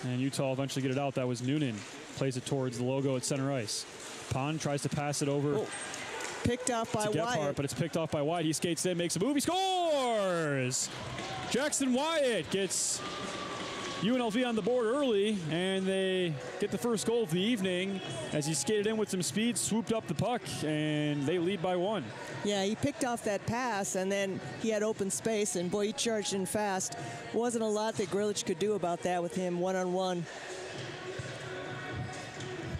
And Utah eventually get it out. That was Noonan. Plays it towards the logo at center ice. Pond tries to pass it over. Oh, picked off by Wyatt. But it's picked off by Wyatt. He skates in, makes a move. He scores! Jackson Wyatt gets UNLV on the board early, and they get the first goal of the evening as he skated in with some speed, swooped up the puck, and they lead by 1. Yeah, he picked off that pass, and then he had open space, and boy, he charged in fast. Wasn't a lot that Grlic could do about that with him one-on-one.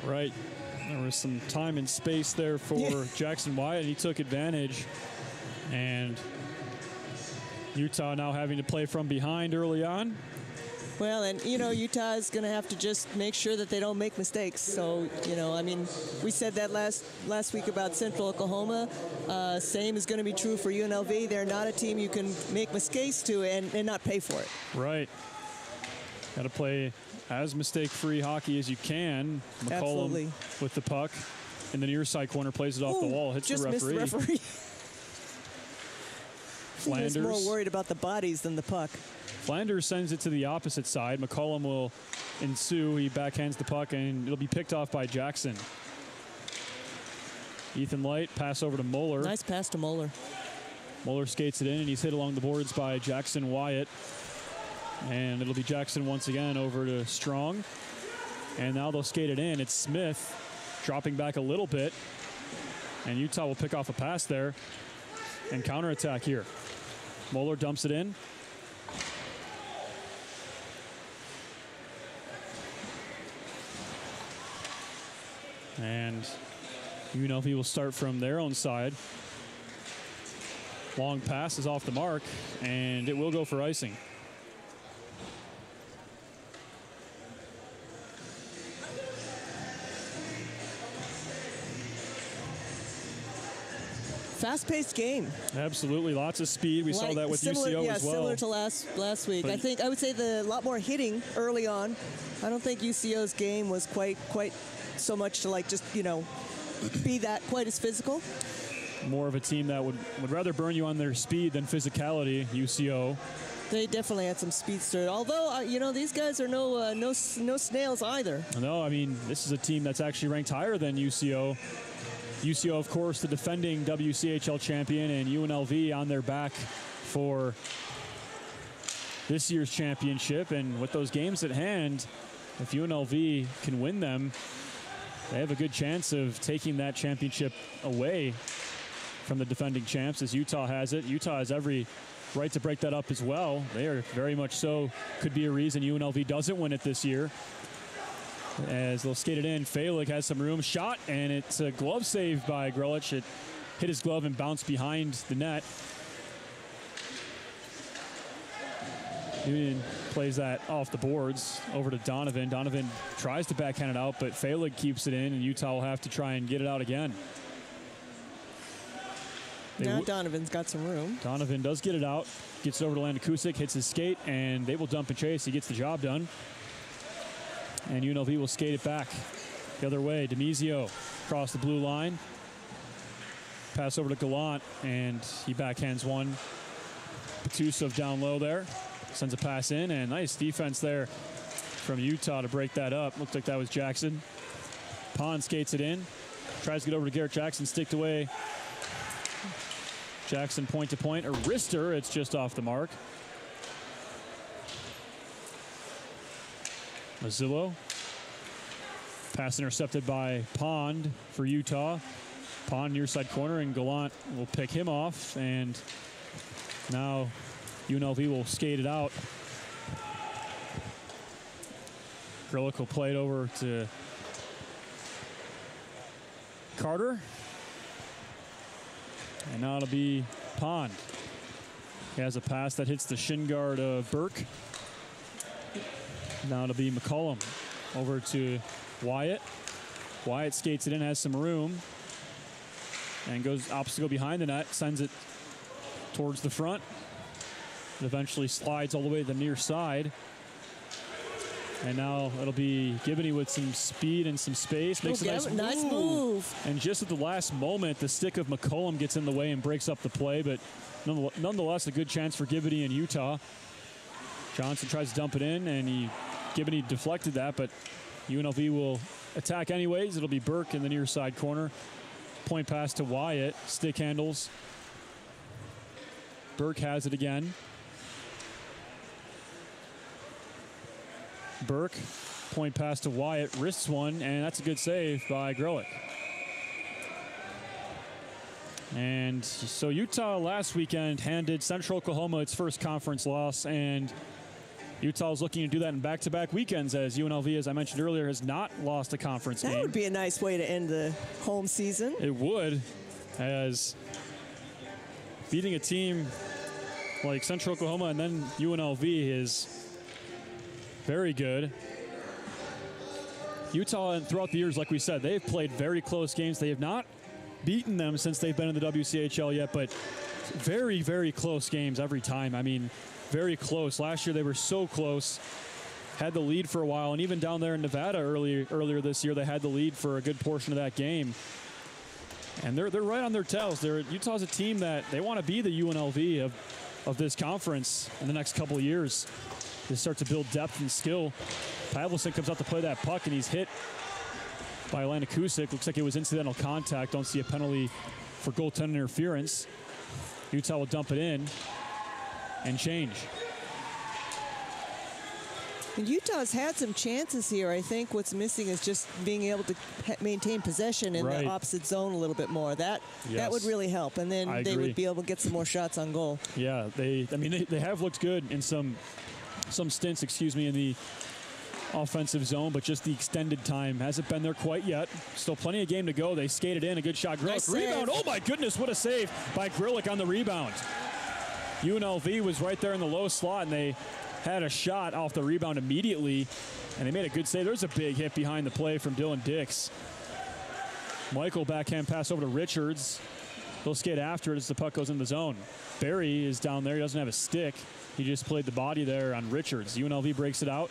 Right. There was some time and space there for Jackson Wyatt, and he took advantage. And Utah now having to play from behind early on. Well, and, you know, Utah is going to have to just make sure that they don't make mistakes. So, you know, I mean, we said that last week about Central Oklahoma. Same is going to be true for UNLV. They're not a team you can make mistakes to and not pay for it. Right. Got to play as mistake-free hockey as you can. McCollum Absolutely. with the puck in the near side corner, plays it off the wall, hits the referee. Just missed the referee. Flanders. He was more worried about the bodies than the puck. Flanders sends it to the opposite side. McCollum will ensue. He backhands the puck, and it'll be picked off by Jackson. Ethan Light, pass over to Moeller. Nice pass to Moeller. Moeller skates it in, and he's hit along the boards by Jackson Wyatt. And it'll be Jackson once again over to Strong. And now they'll skate it in. It's Smith dropping back a little bit. And Utah will pick off a pass there and counterattack here. Moeller dumps it in. And UNLV will start from their own side. Long pass is off the mark, and it will go for icing. Fast-paced game. Absolutely, lots of speed. We saw that with UCO as well. Similar to last week. But I would say a lot more hitting early on. I don't think UCO's game was quite so much to like just, you know, be that quite as physical. More of a team that would rather burn you on their speed than physicality. UCO. They definitely had some speedster. Although you know, these guys are no snails either. No, I mean, this is a team that's actually ranked higher than UCO. UCO, of course, the defending WCHL champion, and UNLV on their back for this year's championship. And with those games at hand, if UNLV can win them, they have a good chance of taking that championship away from the defending champs, as Utah has it. Utah has every right to break that up as well. They are very much so. Could be a reason UNLV doesn't win it this year. As they'll skate it in, Falik has some room, shot, and it's a glove save by Grlic. It hit his glove and bounced behind the net. Noonan plays that off the boards over to Donovan. Donovan tries to backhand it out, but Falik keeps it in, and Utah will have to try and get it out again. Now Donovan's got some room. Donovan does get it out, gets it over to Landon Kusik, hits his skate, and they will dump and chase. He gets the job done. And UNLV will skate it back the other way. Demizio across the blue line. Pass over to Gallant, and he backhands one. Petusov down low there. Sends a pass in, and nice defense there from Utah to break that up. Looked like that was Jackson. Pond skates it in. Tries to get over to Garrett Jackson, sticked away. Jackson point to point. A wrister, it's just off the mark. Mazzillo. Pass intercepted by Pond for Utah. Pond near side corner, and Gallant will pick him off. And now UNLV will skate it out. Grlic will play it over to Carter. And now it'll be Pond. He has a pass that hits the shin guard of Burke. Now it'll be McCollum over to Wyatt. Wyatt skates it in, has some room, and goes opposite, go behind the net, sends it towards the front. It eventually slides all the way to the near side. And now it'll be Gibney with some speed and some space. Makes a nice move. And just at the last moment, the stick of McCollum gets in the way and breaks up the play, but nonetheless a good chance for Gibney and Utah. Johnson tries to dump it in, and he Gibney deflected that, but UNLV will attack anyways. It'll be Burke in the near side corner. Point pass to Wyatt. Stick handles. Burke has it again. Burke, point pass to Wyatt, wrists one, and that's a good save by Grolick. And so Utah last weekend handed Central Oklahoma its first conference loss, and Utah is looking to do that in back-to-back weekends, as UNLV, as I mentioned earlier, has not lost a conference game. That would be a nice way to end the home season. It would, as beating a team like Central Oklahoma and then UNLV is very good. Utah, and throughout the years, like we said, they've played very close games. They have not beaten them since they've been in the WCHL yet, but very, very close games every time. I mean, very close. Last year they were so close, had the lead for a while, and even down there in Nevada earlier this year, they had the lead for a good portion of that game. And they're right on their tails. Utah's a team that they want to be the UNLV of this conference in the next couple of years. They start to build depth and skill. Pavlicek comes out to play that puck, and he's hit by Atlanta Kusick. Looks like it was incidental contact. Don't see a penalty for goaltending interference. Utah will dump it in and change. And Utah's had some chances here. I think what's missing is just being able to maintain possession in the opposite zone a little bit more. That would really help, and then they would be able to get some more shots on goal. Yeah, they have looked good in some stints, in the offensive zone, but just the extended time hasn't been there quite yet. Still plenty of game to go. They skated in, a good shot. Grolick, nice rebound. Save. Oh my goodness, what a save by Grolick on the rebound. UNLV was right there in the low slot, and they had a shot off the rebound immediately, and they made a good save. There's a big hit behind the play from Dylan Dix. Michael backhand pass over to Richards. He'll skate after it as the puck goes in the zone. Barry is down there. He doesn't have a stick. He just played the body there on Richards. UNLV breaks it out,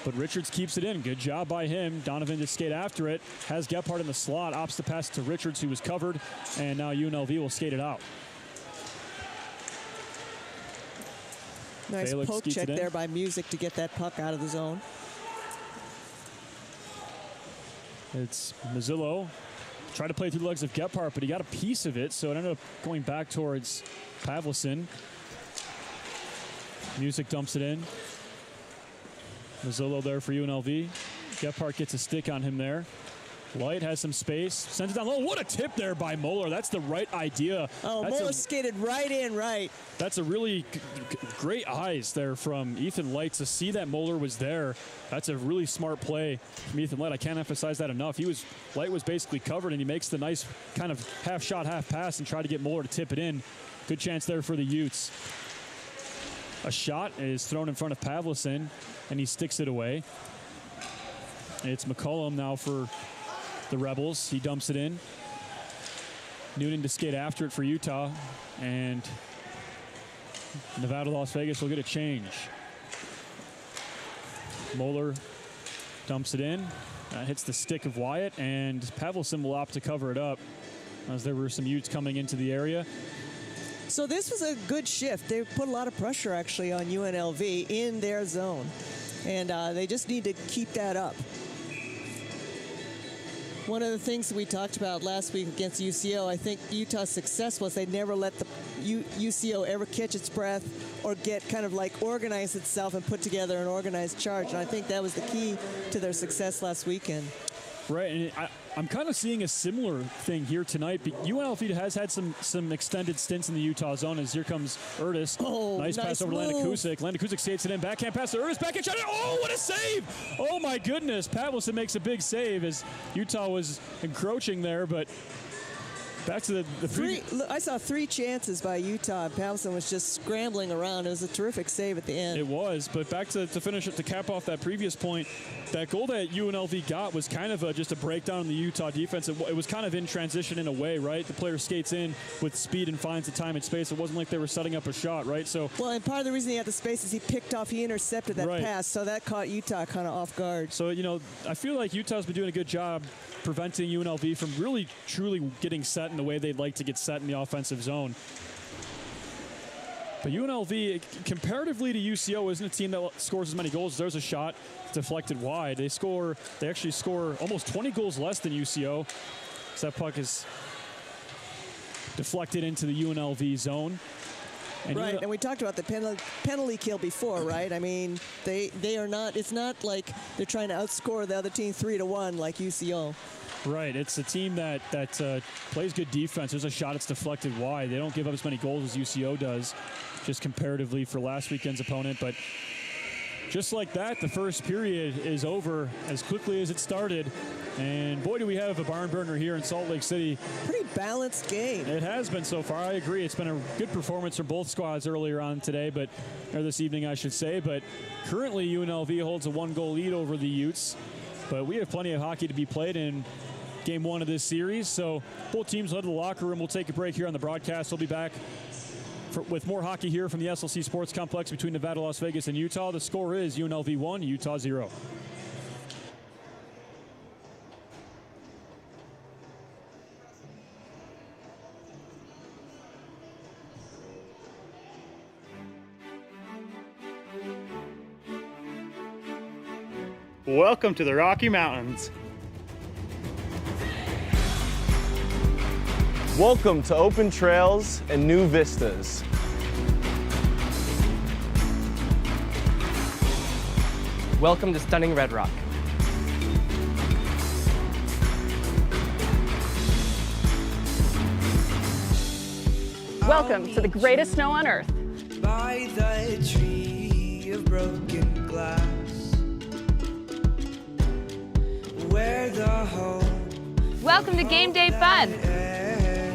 but Richards keeps it in. Good job by him. Donovan to skate after it. Has Gephardt in the slot. Opts the pass to Richards, who was covered, and now UNLV will skate it out. Nice Felix poke check there by Music to get that puck out of the zone. It's Mazzillo. Tried to play through the legs of Gephardt, but he got a piece of it, so it ended up going back towards Pavlicek. Music dumps it in. Mazzillo there for UNLV. Gephardt gets a stick on him there. Light has some space. Sends it down low. What a tip there by Moeller. That's the right idea. Oh, Moeller skated right in, right. That's a really great eyes there from Ethan Light to see that Moeller was there. That's a really smart play from Ethan Light. I can't emphasize that enough. Light was basically covered, and he makes the nice kind of half shot, half pass and try to get Moeller to tip it in. Good chance there for the Utes. A shot is thrown in front of Pavlicek, and he sticks it away. It's McCullum now for the Rebels. He dumps it in. Noonan to skate after it for Utah, and Nevada, Las Vegas will get a change. Moeller dumps it in. Hits the stick of Wyatt, and Pavlicek will opt to cover it up as there were some Utes coming into the area. So this was a good shift. They put a lot of pressure actually on UNLV in their zone, and they just need to keep that up. One of the things that we talked about last week against UCO, I think Utah's success was they never let the UCO ever catch its breath or get kind of like organize itself and put together an organized charge. And I think that was the key to their success last weekend. Right, and I'm kind of seeing a similar thing here tonight. UNLV has had some extended stints in the Utah zone, as here comes Erdis. Oh, nice pass over to Landon Kusick. Landon Kusick saves it in. Backhand pass to Erdis. Backhand shot. Oh, what a save! Oh, my goodness. Pavlicek makes a big save as Utah was encroaching there, but back to the I saw 3 chances by Utah. Pavlicek was just scrambling around. It was a terrific save at the end. It was, but back to finish it, to cap off that previous point, that goal that UNLV got was kind of just a breakdown in the Utah defense. It was kind of in transition in a way, right? The player skates in with speed and finds the time and space. It wasn't like they were setting up a shot, right? So well, and part of the reason he had the space is he intercepted that pass, so that caught Utah kind of off guard. So, I feel like Utah's been doing a good job preventing UNLV from really, truly getting set in the way they'd like to get set in the offensive zone. But UNLV, comparatively to UCO, isn't a team that scores as many goals. There's a shot deflected wide. They actually score almost 20 goals less than UCO. So that puck is deflected into the UNLV zone. And right, and we talked about the penalty kill before, right? I mean, they are not. It's not like they're trying to outscore the other team 3-1 like UCO. Right, it's a team that plays good defense. There's a shot, it's deflected wide. They don't give up as many goals as UCO does, just comparatively for last weekend's opponent. But just like that, the first period is over as quickly as it started. And boy, do we have a barn burner here in Salt Lake City. Pretty balanced game. It has been so far. I agree. It's been a good performance from both squads earlier on today, or this evening, I should say. But currently, UNLV holds a 1-goal lead over the Utes. But we have plenty of hockey to be played in game 1 of this series. So both teams head to the locker room. We'll take a break here on the broadcast. We'll be back with more hockey here from the SLC Sports Complex between Nevada, Las Vegas, and Utah. The score is UNLV 1, Utah 0. Welcome to the Rocky Mountains. Welcome to open trails and new vistas. Welcome to stunning Red Rock. Welcome to the greatest snow on earth. By the tree of broken glass, where the home Welcome to Game Day Fun.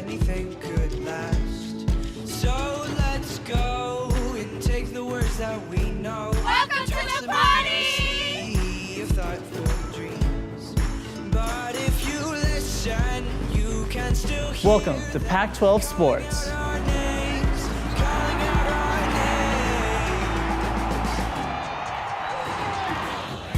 anything could last. So let's go and take the words that we know. Welcome to the party! Sea of thoughtful dreams. But if you listen, you can still hear Welcome to Pac-12 Sports. our names, calling out our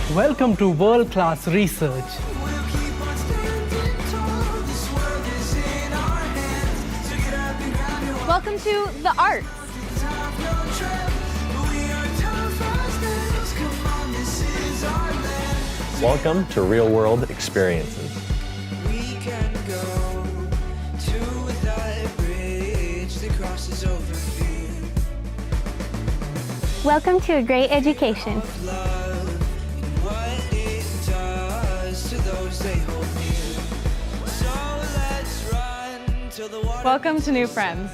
names. Welcome to world-class research. We'll keep on standing tall. This world is in our hands. So get up and grab your Welcome to the arts. have no trip. We are tough as nails. Come on, this is our land. Welcome to real-world experiences. We can go to that bridge that crosses over fear. Welcome to a great education. Love and what it does to those they hold near. So let's run till the water. Welcome to new friends.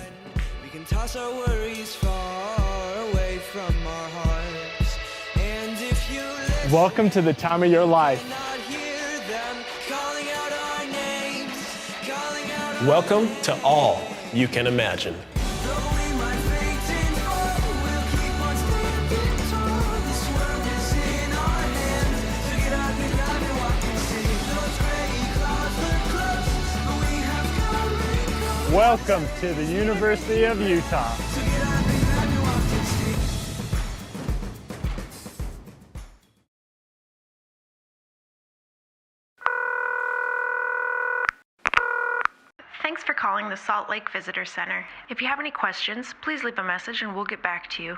We can toss our worries far away from our hearts. And if you listen, Welcome to the time of your life. not hear them calling out our names, calling out our Welcome to all you can imagine. Though we might fade and fall, we'll keep on standing tall. This world is in our hands. So get up and grab your walk and see. Those gray clouds look close, but we have come and gone. Welcome to the University of Utah. So get up and grab your walk and see. Thanks for calling the Salt Lake Visitor Center. If you have any questions, please leave a message and we'll get back to you.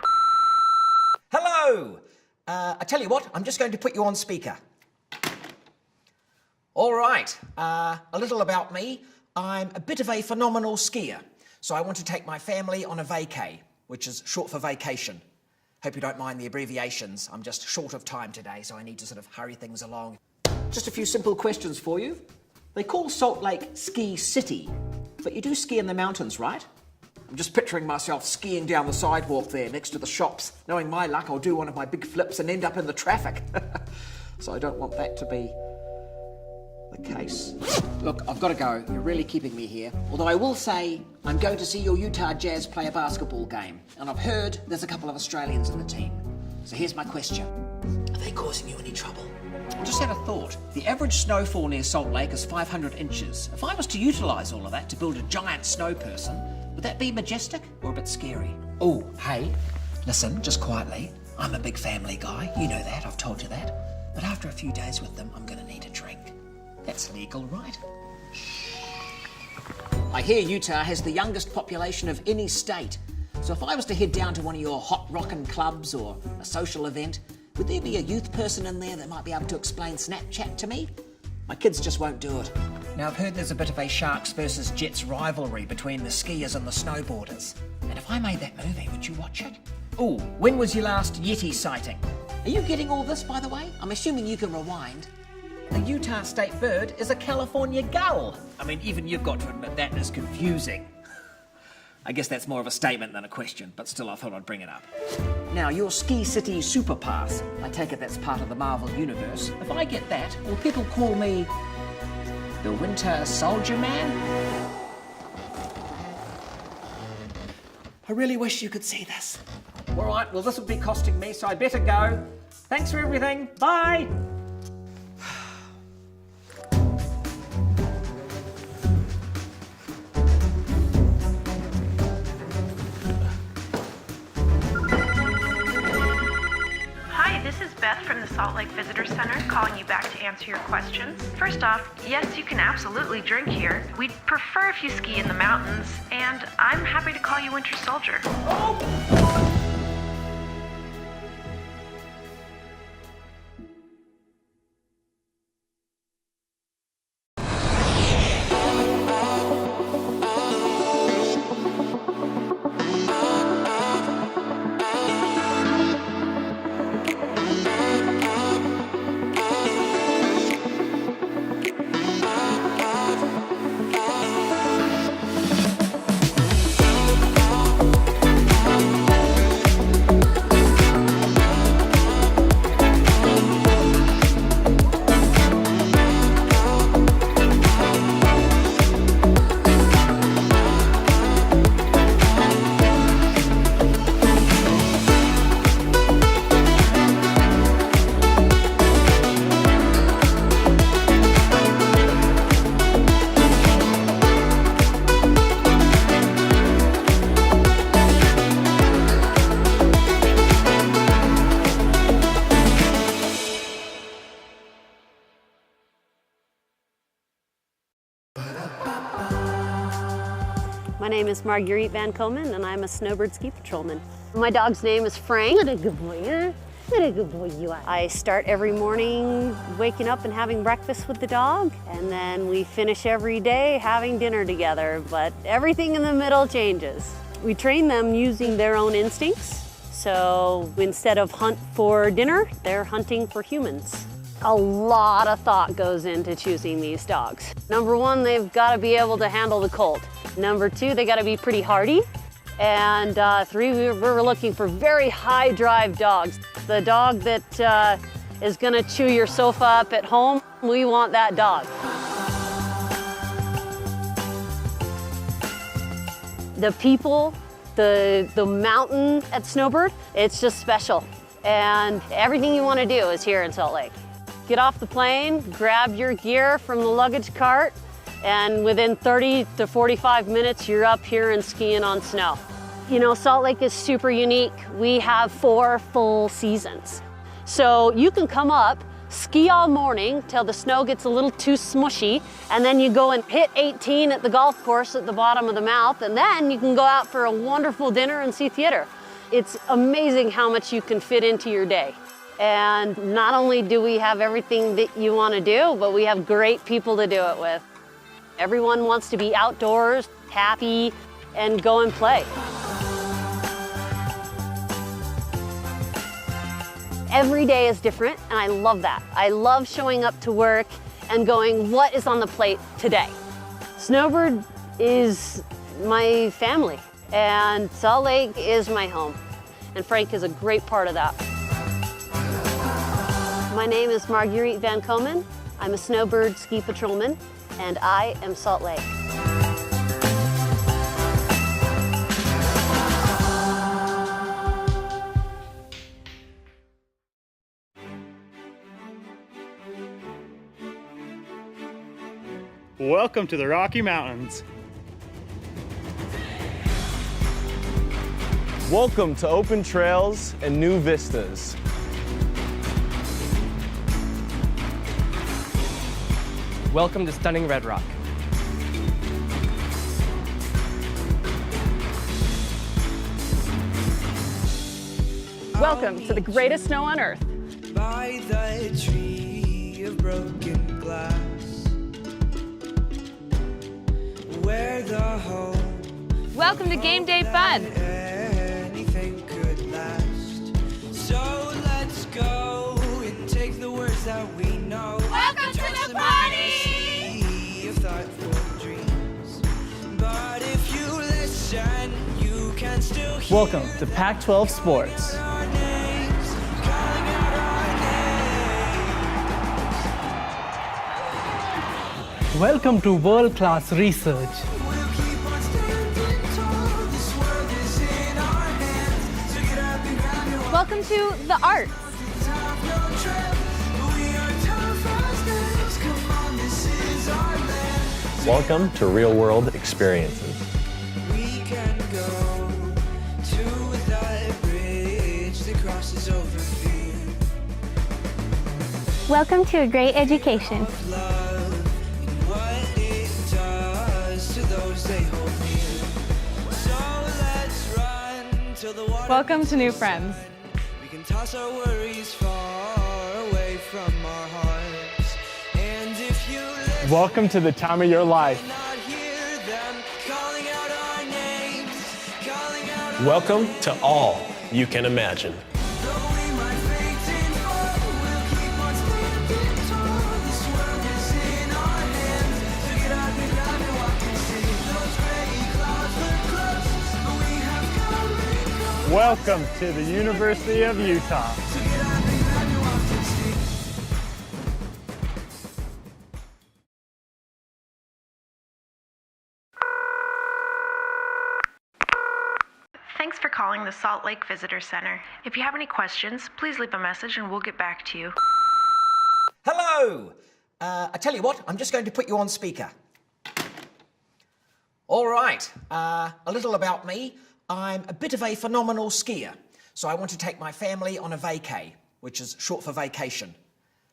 Hello! I tell you what, I'm just going to put you on speaker. All right, a little about me. I'm a bit of a phenomenal skier, so I want to take my family on a vacay, which is short for vacation. Hope you don't mind the abbreviations. I'm just short of time today, so I need to sort of hurry things along. Just a few simple questions for you. They call Salt Lake Ski City, but you do ski in the mountains, right? I'm just picturing myself skiing down the sidewalk there next to the shops. Knowing my luck, I'll do one of my big flips and end up in the traffic. So I don't want that to be the case. Look, I've got to go. You're really keeping me here. Although I will say, I'm going to see your Utah Jazz play a basketball game. And I've heard there's a couple of Australians in the team. So here's my question. Are they causing you any trouble? I just had a thought. The average snowfall near Salt Lake is 500 inches. If I was to utilise all of that to build a giant snow person, would that be majestic or a bit scary? Oh, hey, listen, just quietly. I'm a big family guy. You know that, I've told you that. But after a few days with them, I'm going to need a drink. That's legal, right? I hear Utah has the youngest population of any state. So if I was to head down to one of your hot rockin' clubs or a social event, would there be a youth person in there that might be able to explain Snapchat to me? My kids just won't do it. Now, I've heard there's a bit of a Sharks versus Jets rivalry between the skiers and the snowboarders. And if I made that movie, would you watch it? Ooh, when was your last Yeti sighting? Are you getting all this, by the way? I'm assuming you can rewind. The Utah state bird is a California gull. I mean, even you've got to admit that is confusing. I guess that's more of a statement than a question, but still I thought I'd bring it up. Now, your Ski City Super Pass, I take it that's part of the Marvel Universe. If I get that, will people call me the Winter Soldier Man? I really wish you could see this. All right, well, this will be costing me, so I better go. Thanks for everything. Bye. Hi, this is Beth from the Salt Lake Visitor Center calling you back to answer your questions. First off, yes, you can absolutely drink here. We'd prefer if you ski in the mountains, and I'm happy to call you Winter Soldier. My name is Marguerite Van Komen, and I'm a snowbird ski patrolman. My dog's name is Frank. What a good boy, huh? What a good boy you are. I start every morning waking up and having breakfast with the dog, and then we finish every day having dinner together, but everything in the middle changes. We train them using their own instincts, so instead of hunt for dinner, they're hunting for humans. A lot of thought goes into choosing these dogs. Number one, they've got to be able to handle the cold. Number two, they got to be pretty hardy. And three, we're looking for very high drive dogs. The dog that is gonna chew your sofa up at home, we want that dog. The people, the mountain at Snowbird, it's just special. And everything you want to do is here in Salt Lake. Get off the plane, grab your gear from the luggage cart, and within 30 to 45 minutes, you're up here and skiing on snow. You know, Salt Lake is super unique. We have 4 full seasons. So you can come up, ski all morning till the snow gets a little too smushy, and then you go and hit 18 at the golf course at the bottom of the mouth, and then you can go out for a wonderful dinner and see theater. It's amazing how much you can fit into your day. And not only do we have everything that you want to do, but we have great people to do it with. Everyone wants to be outdoors, happy, and go and play. Every day is different, and I love that. I love showing up to work and going, what is on the plate today? Snowbird is my family, and Salt Lake is my home, and Frank is a great part of that. My name is Marguerite Van Komen. I'm a snowbird ski patrolman, and I am Salt Lake. Welcome to the Rocky Mountains. Welcome to open trails and new vistas. Welcome to stunning Red Rock. Welcome to the greatest snow on earth. By the tree of broken glass, where the hope Welcome to Game Day Fun. anything could last. So let's go and take the words that we know. Welcome to the party! Sea of thoughtful dreams. But if you listen, you can still hear Welcome to Pac-12 Sports. our names, calling out our names. Welcome to world-class research. We'll keep on standing tall. This world is in our hands. So get up and grab your Welcome to the arts. top, no trap. We are tough as nails. Come on, this is our land. Welcome to Real World Experiences. We can go to the bridge that crosses over fear. Welcome to a great education. Love and what it does to those they hold near. So let's run till the water. Welcome to new friends. We can toss our worries far away from our hearts. And if you listen, Welcome to the time of your life. not hear them calling out our names, calling out our Welcome to all you can imagine. Though we might faint and fall, we'll keep on standing tall. This world is in our hands. So get up and grab your walk and see. Those gray clouds look close, but we have come and gone. Welcome to the University of Utah. So get up and grab your walk and see. Thanks for calling the Salt Lake Visitor Center. If you have any questions, please leave a message and we'll get back to you. Hello! I tell you what, I'm just going to put you on speaker. All right, a little about me. I'm a bit of a phenomenal skier, so I want to take my family on a vacay, which is short for vacation.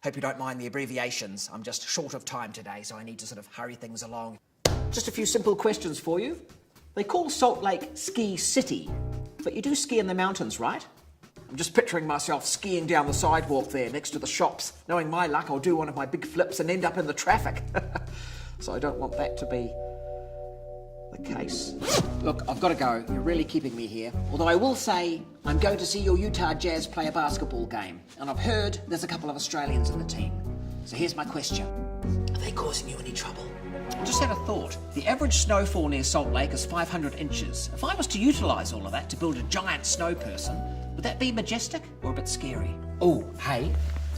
Hope you don't mind the abbreviations. I'm just short of time today, so I need to sort of hurry things along. Just a few simple questions for you. They call Salt Lake Ski City, but you do ski in the mountains, right? I'm just picturing myself skiing down the sidewalk there next to the shops. Knowing my luck, I'll do one of my big flips and end up in the traffic. So I don't want that to be the case. Look, I've got to go. You're really keeping me here. Although I will say, I'm going to see your Utah Jazz play a basketball game. And I've heard there's a couple of Australians in the team. So here's my question. Are they causing you any trouble? I just had a thought. The average snowfall near Salt Lake is 500 inches. If I was to utilise all of that to build a giant snow person, would that be majestic or a bit scary? Oh, hey,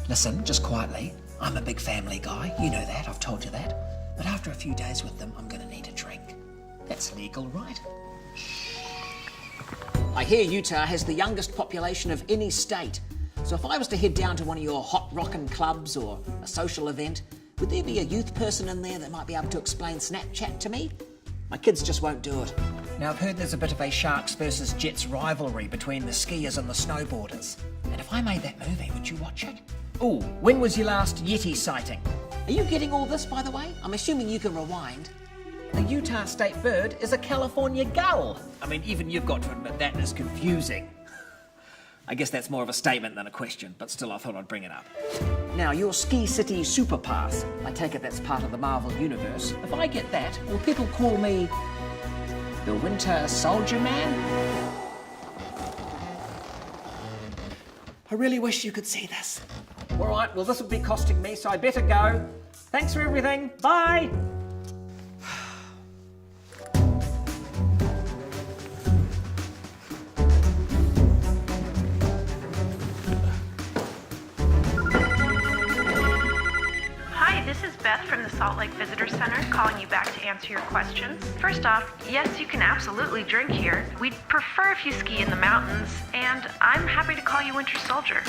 listen, just quietly. I'm a big family guy. You know that. I've told you that. But after a few days with them, I'm going to need a drink. That's legal, right? I hear Utah has the youngest population of any state. So if I was to head down to one of your hot rockin' clubs or a social event, would there be a youth person in there that might be able to explain Snapchat to me? My kids just won't do it. Now, I've heard there's a bit of a Sharks versus Jets rivalry between the skiers and the snowboarders. And if I made that movie, would you watch it? Oh, when was your last Yeti sighting? Are you getting all this, by the way? I'm assuming you can rewind. The Utah state bird is a California gull. I mean, even you've got to admit that is confusing. I guess that's more of a statement than a question, but still I thought I'd bring it up. Now, your Ski City Super Pass, I take it that's part of the Marvel Universe. If I get that, will people call me the Winter Soldier Man? I really wish you could see this. All right, well, this will be costing me, so I better go. Thanks for everything. Bye. This is Beth from the Salt Lake Visitor Center calling you back to answer your questions. First off, yes, you can absolutely drink here. We'd prefer if you ski in the mountains, and I'm happy to call you Winter Soldier.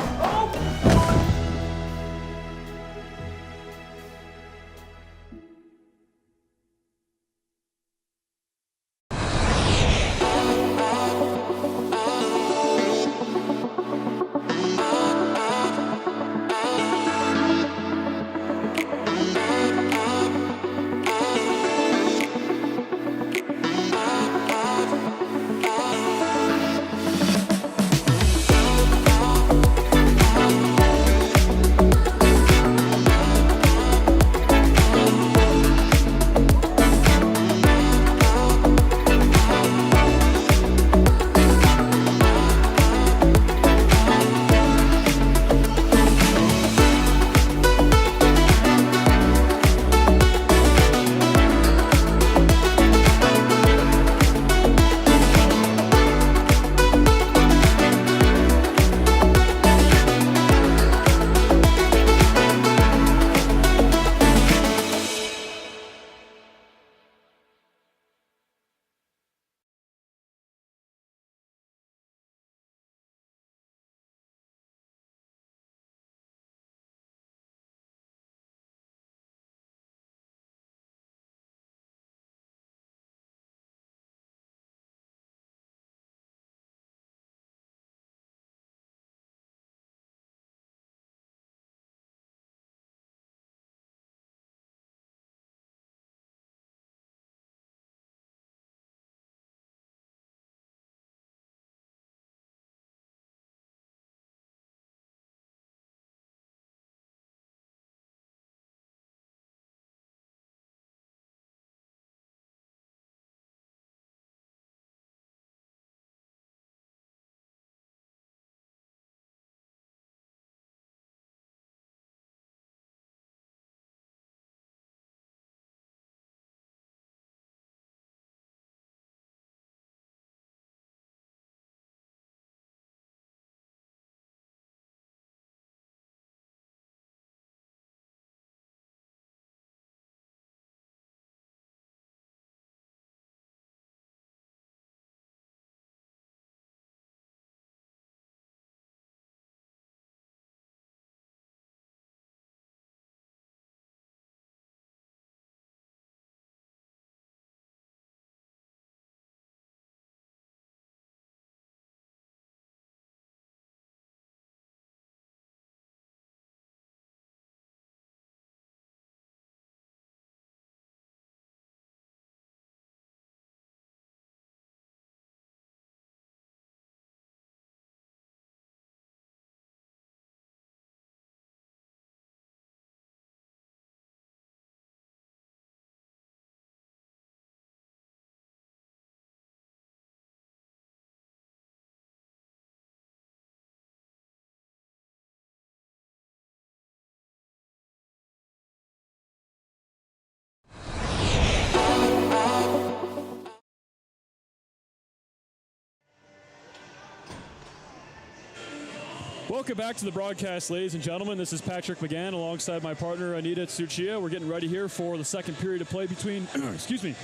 Welcome back to the broadcast, ladies and gentlemen. This is Patrick McGann alongside my partner, Anita Tsuchiya. We're getting ready here for the second period of play between, excuse me,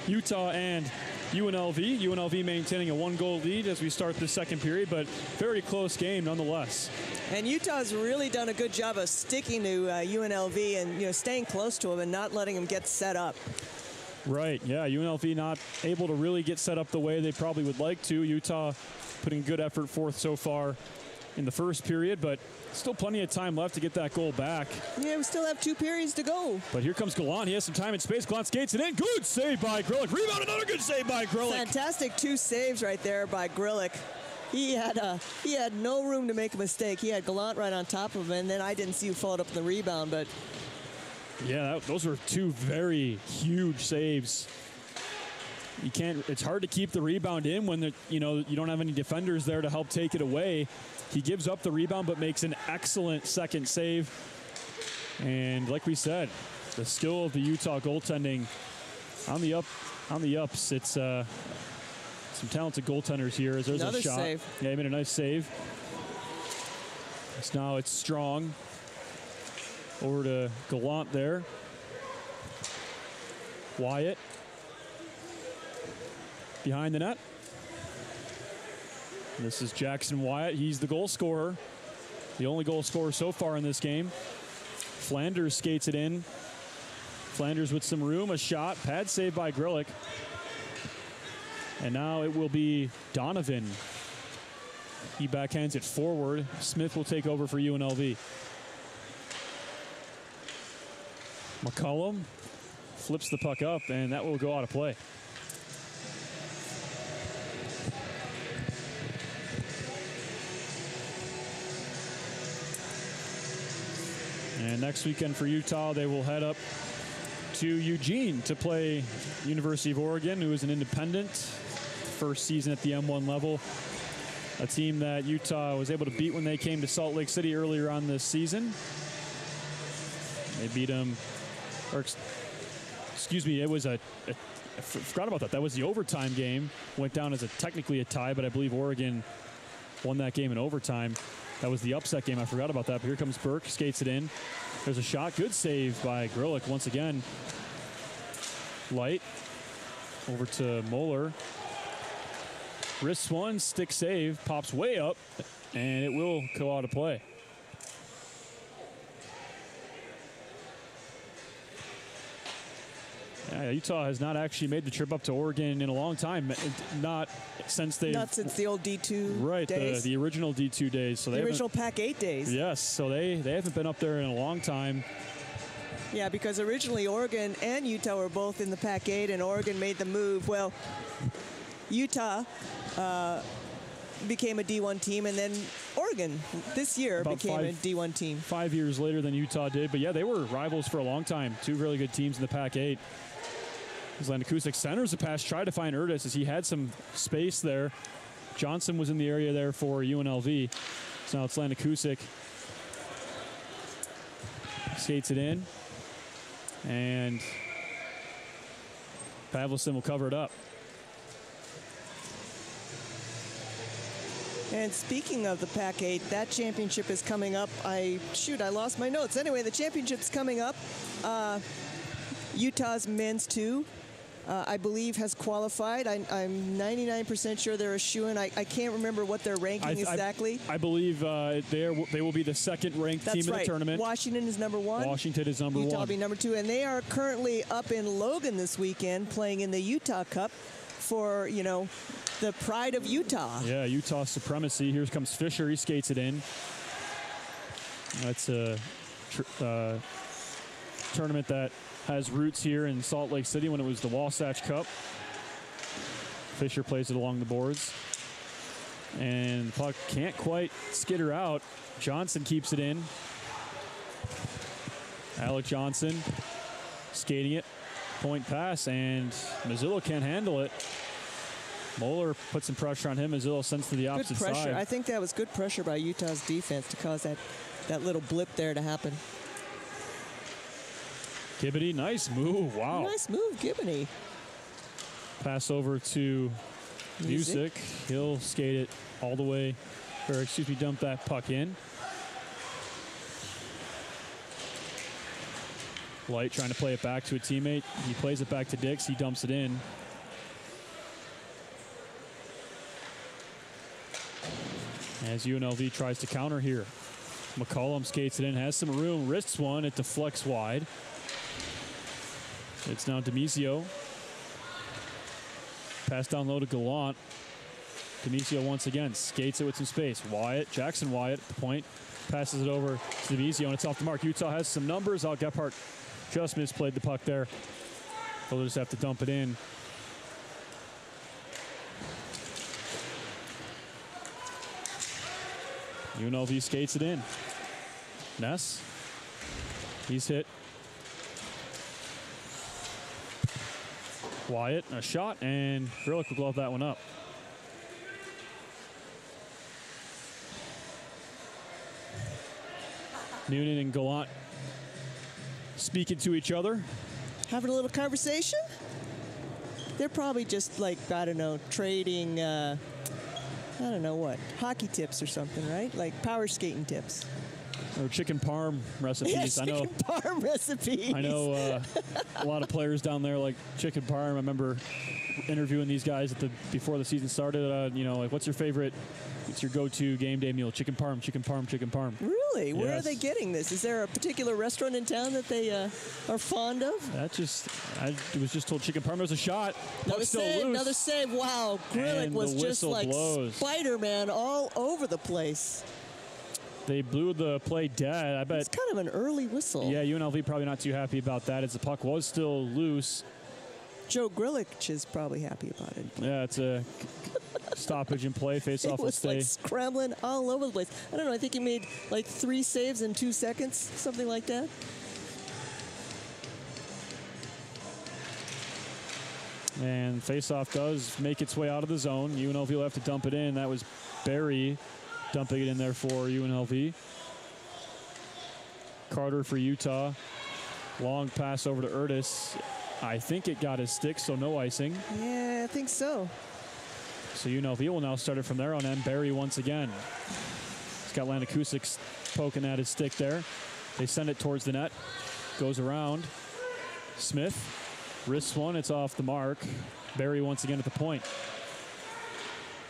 Utah and UNLV. UNLV maintaining a 1-goal lead as we start the second period, but very close game nonetheless. And Utah's really done a good job of sticking to UNLV and staying close to them and not letting them get set up. Right, yeah, UNLV not able to really get set up the way they probably would like to. Utah putting good effort forth so far in the first period, but still plenty of time left to get that goal back. Yeah, we still have 2 periods to go. But here comes Gallant. He has some time and space. Gallant skates it in. Good save by Grlic. Rebound, another good save by Grlic. Fantastic 2 saves right there by Grlic. He had no room to make a mistake. He had Gallant right on top of him, and then I didn't see who followed up the rebound, but yeah, those were 2 very huge saves. You can't. It's hard to keep the rebound in when you don't have any defenders there to help take it away. He gives up the rebound, but makes an excellent second save. And like we said, the skill of the Utah goaltending on the ups. It's some talented goaltenders here. As there's another a shot. Save. Yeah, he made a nice save. So now it's Strong. Over to Gallant there. Wyatt. Behind the net. And this is Jackson Wyatt. He's the goal scorer. The only goal scorer so far in this game. Flanders skates it in. Flanders with some room. A shot. Pad save by Grlic. And now it will be Donovan. He backhands it forward. Smith will take over for UNLV. McCullum flips the puck up, and that will go out of play. And next weekend for Utah, they will head up to Eugene to play University of Oregon, who is an independent. First season at the M1 level. A team that Utah was able to beat when they came to Salt Lake City earlier on this season. They beat them, or excuse me, it was I forgot about that. That was the overtime game. Went down as technically a tie, but I believe Oregon won that game in overtime. That was the upset game. I forgot about that. But here comes Burke, skates it in. There's a shot. Good save by Grlic once again. Light over to Moeller. Wrist one, stick save, pops way up, and it will go out of play. Yeah, Utah has not actually made the trip up to Oregon in a long time. Not since the old D2 days. The original D2 days. So the original Pac-8 days. Yes, so they haven't been up there in a long time. Yeah, because originally Oregon and Utah were both in the Pac-8, and Oregon made the move. Well, Utah became a D1 team, and then Oregon this year became a D1 team. 5 years later than Utah did. But yeah, they were rivals for a long time. 2 really good teams in the Pac-8. Landekusic centers the pass, tried to find Erdis as he had some space there. Johnson was in the area there for UNLV. So now it's Landekusic. Skates it in. And Pavlison will cover it up. And speaking of the Pac-8, that championship is coming up. I lost my notes. Anyway, the championship's coming up. Utah's men's 2. I believe has qualified. I'm 99% sure they're a shoo-in. I can't remember what their ranking exactly. I believe they will be the second-ranked team in the tournament. Washington is number 1. Washington is number 1. Utah will be number 2. And they are currently up in Logan this weekend playing in the Utah Cup for, the pride of Utah. Yeah, Utah supremacy. Here comes Fisher. He skates it in. That's a tournament that has roots here in Salt Lake City when it was the Wasatch Cup. Fisher plays it along the boards. And the puck can't quite skitter out. Johnson keeps it in. Alec Johnson skating it. Point pass, and Mazzillo can't handle it. Moeller puts some pressure on him. Mazzillo sends to the opposite good pressure. side. I think that was good pressure by Utah's defense to cause that little blip there to happen. Gibney, nice move. Wow. Nice move, Gibney. Pass over to Music. He'll skate it all the way, dump that puck in. Light trying to play it back to a teammate. He plays it back to Dix. He dumps it in. As UNLV tries to counter here. McCollum skates it in, has some room, wrists one, it deflects wide. It's now Demisio. Pass down low to Gallant. Demisio once again skates it with some space. Jackson Wyatt at the point, passes it over to Demisio, and it's off the mark. Utah has some numbers. Gephardt just misplayed the puck there. They'll just have to dump it in. UNLV skates it in. Ness. He's hit. Wyatt, a shot, and Grilic will glove that one up. Noonan and Gallant speaking to each other. Having a little conversation? They're probably just like, I don't know, trading, I don't know what, hockey tips or something, right? Like power skating tips. Or chicken parm recipes. Yeah, chicken parm recipes. I know a lot of players down there like chicken parm. I remember interviewing these guys before the season started. Like, what's your favorite? It's your go-to game day meal? Chicken parm, chicken parm, chicken parm. Really? Where are Yes. they getting this? Is there a particular restaurant in town that they are fond of? I was just told chicken parm was a shot. Puck's still loose. Another save. Wow, Grilic And was the just whistle like blows. Spider-Man all over the place. They blew the play dead. I bet. It's kind of an early whistle. Yeah, UNLV probably not too happy about that as the puck was still loose. Joe Grilic is probably happy about it. Yeah, it's a stoppage in play. Face off He will was stay. like scrambling all over the place. I don't know. I think he made like 3 saves in 2 seconds, something like that. And face-off does make its way out of the zone. UNLV will have to dump it in. That was Barry dumping it in there for UNLV. Carter for Utah. Long pass over to Urtis. I think it got his stick, so no icing. Yeah, I think so. So UNLV will now start it from there on end. Barry once again. He's got Lanakusik poking at his stick there. They send it towards the net. Goes around. Smith wrists one. It's off the mark. Barry once again at the point.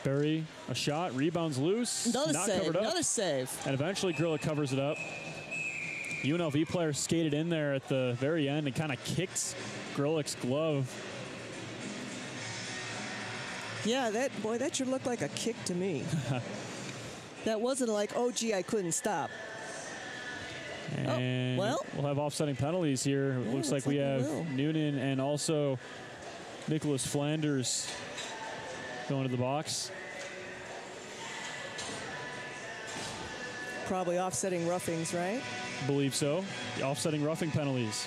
Barry, a shot. Rebounds loose. Another not save. covered up. Another save. And eventually Grilic covers it up. UNLV player skated in there at the very end and kind of kicked Grilic's glove. Yeah, that sure looked like a kick to me. That wasn't like, oh, gee, I couldn't stop. And well. we'll have offsetting penalties here. It looks like we have Noonan and also Nicholas Flanders going to the box. Probably offsetting roughings, right? Believe so. The offsetting roughing penalties.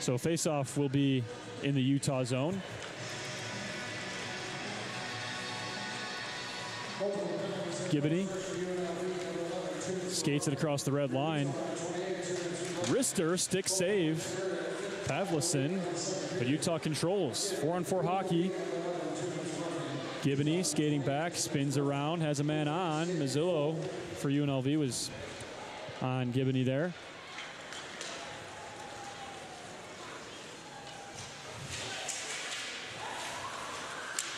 So face-off will be in the Utah zone. Gibney skates it across the red line. Wrister, stick save. Pavlison, but Utah controls. 4-on-4 hockey. Gibney skating back, spins around, has a man on. Mazzillo for UNLV was on Gibney there.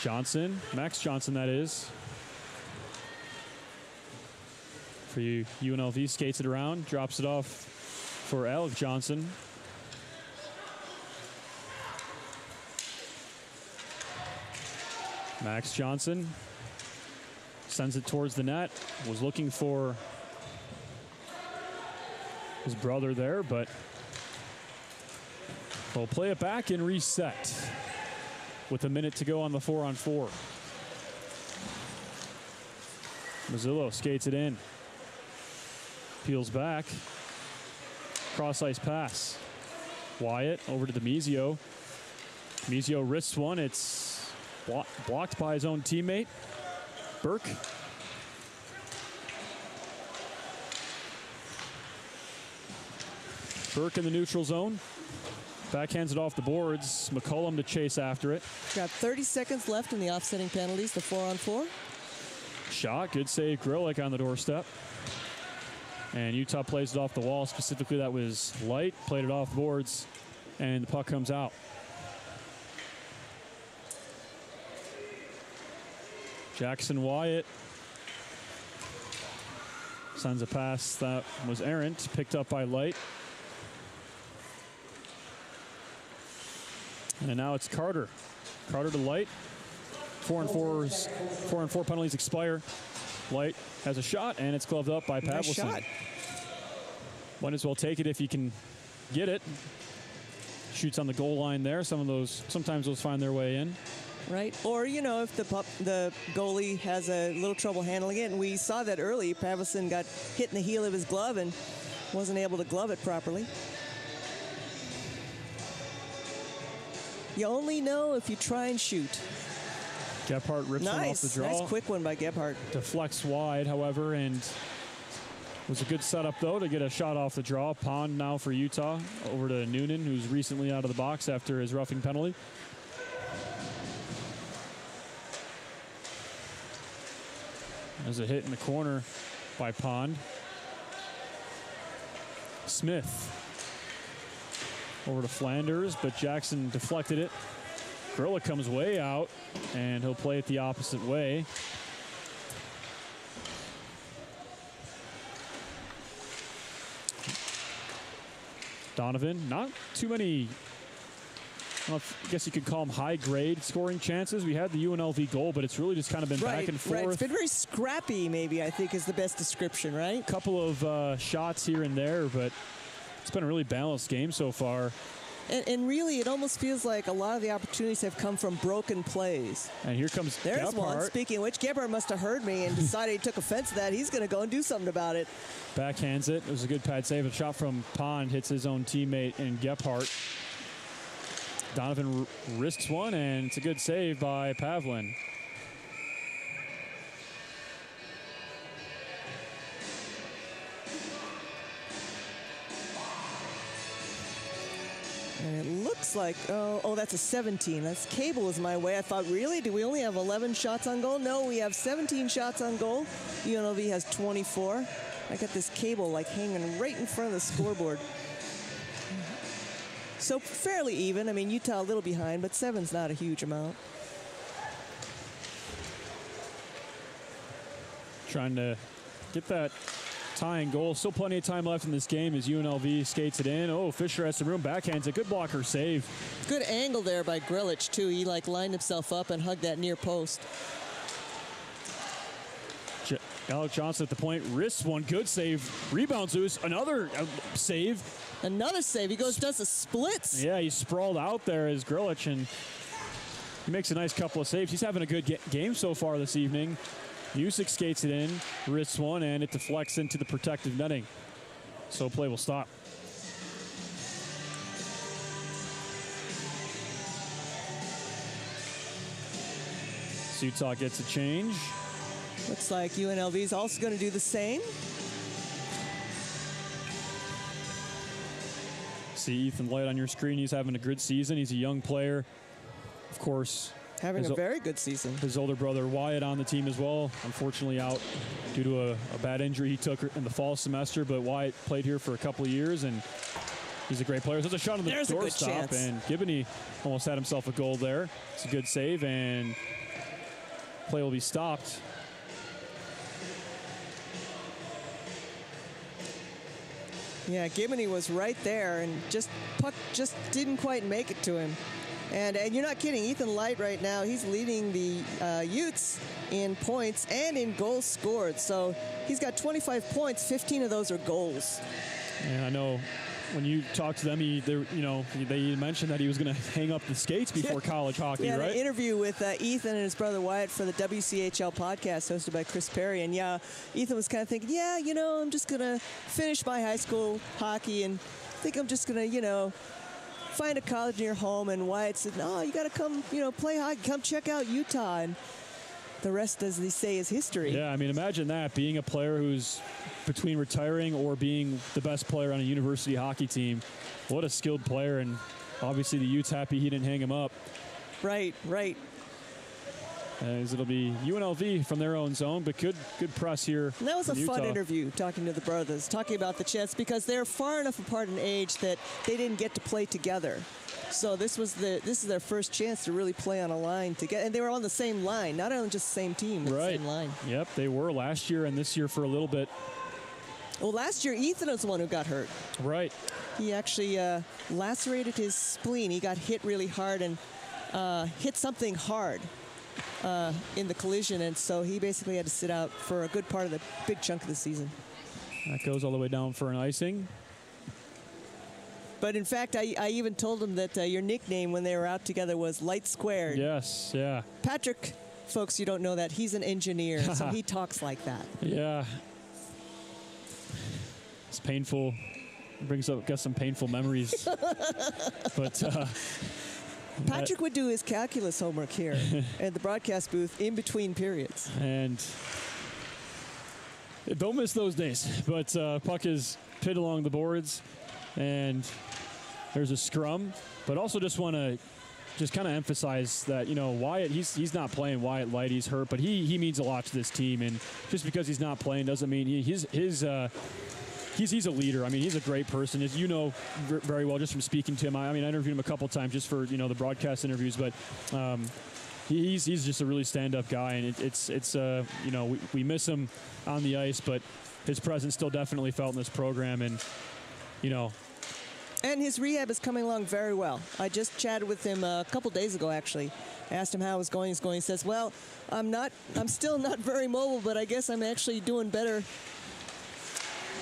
Johnson, Max Johnson that is. For you, UNLV skates it around, drops it off for Alec Johnson. Max Johnson sends it towards the net, was looking for his brother there, but we'll play it back and reset with a minute to go on the 4-on-4. Mazzillo skates it in. Peels back. Cross-ice pass. Wyatt over to Demisio. Demisio wrists one. It's blocked by his own teammate, Burke. Burke in the neutral zone. Backhands it off the boards. McCollum to chase after it. Got 30 seconds left in the offsetting penalties, the 4-on-4. Shot, good save. Grillick on the doorstep. And Utah plays it off the wall. Specifically, that was Light. Played it off boards, and the puck comes out. Jackson Wyatt sends a pass that was errant, picked up by Light. And now it's Carter. Carter to Light. 4-on-4 penalties expire. Light has a shot, and it's gloved up by Nice Pavlison. shot. Might as well take it if you can get it. Shoots on the goal line there. Sometimes those find their way in. Right, or if the goalie has a little trouble handling it, and we saw that early. Pavlison got hit in the heel of his glove and wasn't able to glove it properly. You only know if you try and shoot. Gebhardt rips one off the draw. Nice quick one by Gebhardt. Deflects wide, however, and was a good setup, though, to get a shot off the draw. Pond now for Utah, over to Noonan, who's recently out of the box after his roughing penalty. There's a hit in the corner by Pond. Smith over to Flanders, but Jackson deflected it. Grillick comes way out, and he'll play it the opposite way. Donovan, not too many, I guess you could call them high-grade scoring chances. We had the UNLV goal, but it's really just kind of been back and forth. Right, it's been very scrappy, maybe, I think is the best description, right? A couple of shots here and there, but it's been a really balanced game so far. And really, it almost feels like a lot of the opportunities have come from broken plays. And here comes There's one. Gebhardt. Speaking of which, Gebhardt must have heard me and decided he took offense to that. He's going to go and do something about it. Backhands it. It was a good pad save. A shot from Pond hits his own teammate in Gebhardt. Donovan risks one, and it's a good save by Pavlin. And it looks like, oh, that's a 17. That's Cable is my way. I thought, really? Do we only have 11 shots on goal? No, we have 17 shots on goal. UNLV has 24. I got this Cable like hanging right in front of the scoreboard. So fairly even. I mean, Utah a little behind, but 7's not a huge amount. Trying to get that tying goal. Still plenty of time left in this game as UNLV skates it in. Oh, Fisher has some room. Backhands a good blocker save. Good angle there by Grillich, too. He lined himself up and hugged that near post. Alec Johnson at the point. Wrists one. Good save. Rebounds loose. Another save. Another save. He does the splits. Yeah, he's sprawled out there as Grillich, and he makes a nice couple of saves. He's having a good game so far this evening. Music skates it in, wrists one, and it deflects into the protective netting. So play will stop. So Utah gets a change. Looks like UNLV is also going to do the same. See Ethan Light on your screen. He's having a good season. He's a young player. Of course, having a very good season. His older brother Wyatt on the team as well. Unfortunately out due to a bad injury he took in the fall semester, but Wyatt played here for a couple of years, and he's a great player. So there's a shot on the doorstop, and Gibney almost had himself a goal there. It's a good save, and play will be stopped. Yeah, Gibney was right there, and puck just didn't quite make it to him. And you're not kidding, Ethan Light right now, he's leading the Utes in points and in goals scored. So he's got 25 points, 15 of those are goals. And I know when you talked to them, they mentioned that he was going to hang up the skates before college hockey, we had right? An interview with Ethan and his brother Wyatt for the WCHL podcast hosted by Chris Perry. And yeah, Ethan was kind of thinking, I'm just going to finish my high school hockey and think I'm just going to, find a college near home, and Wyatt said, no, you got to come, play hockey. Come check out Utah. And the rest, as they say, is history. Yeah, I mean, imagine that, being a player who's between retiring or being the best player on a university hockey team. What a skilled player, and obviously the Utes happy he didn't hang him up. Right. As it'll be UNLV from their own zone, but good press here. And that was a from fun Utah. interview, talking to the brothers, talking about the chance, because they're far enough apart in age that they didn't get to play together. So this is their first chance to really play on a line together, and they were on the same line, not only just the same team, but the same line. Yep, they were last year and this year for a little bit. Well, last year Ethan was the one who got hurt. Right. He actually lacerated his spleen. He got hit really hard and hit something hard in the collision, and so he basically had to sit out for a good part of the big chunk of the season. That goes all the way down for an icing. But in fact, I even told him that your nickname when they were out together was Light Squared. Yes, yeah. Patrick, folks, you don't know that, he's an engineer, so he talks like that. Yeah. It's painful. Brings up some painful memories. But Patrick would do his calculus homework here at the broadcast booth in between periods. And don't miss those days. But puck is pit along the boards, and there's a scrum. But also just want to kind of emphasize that, Wyatt, he's not playing Wyatt light. He's hurt, but he means a lot to this team. And just because he's not playing doesn't mean he's a leader. I mean, he's a great person, as you know very well just from speaking to him. I mean, I interviewed him a couple times just for the broadcast interviews, but he's just a really stand-up guy, and we miss him on the ice, but his presence still definitely felt in this program, and And his rehab is coming along very well. I just chatted with him a couple days ago, actually. Asked him how it was going. He's going. He says, "Well, I'm still not very mobile, but I guess I'm actually doing better."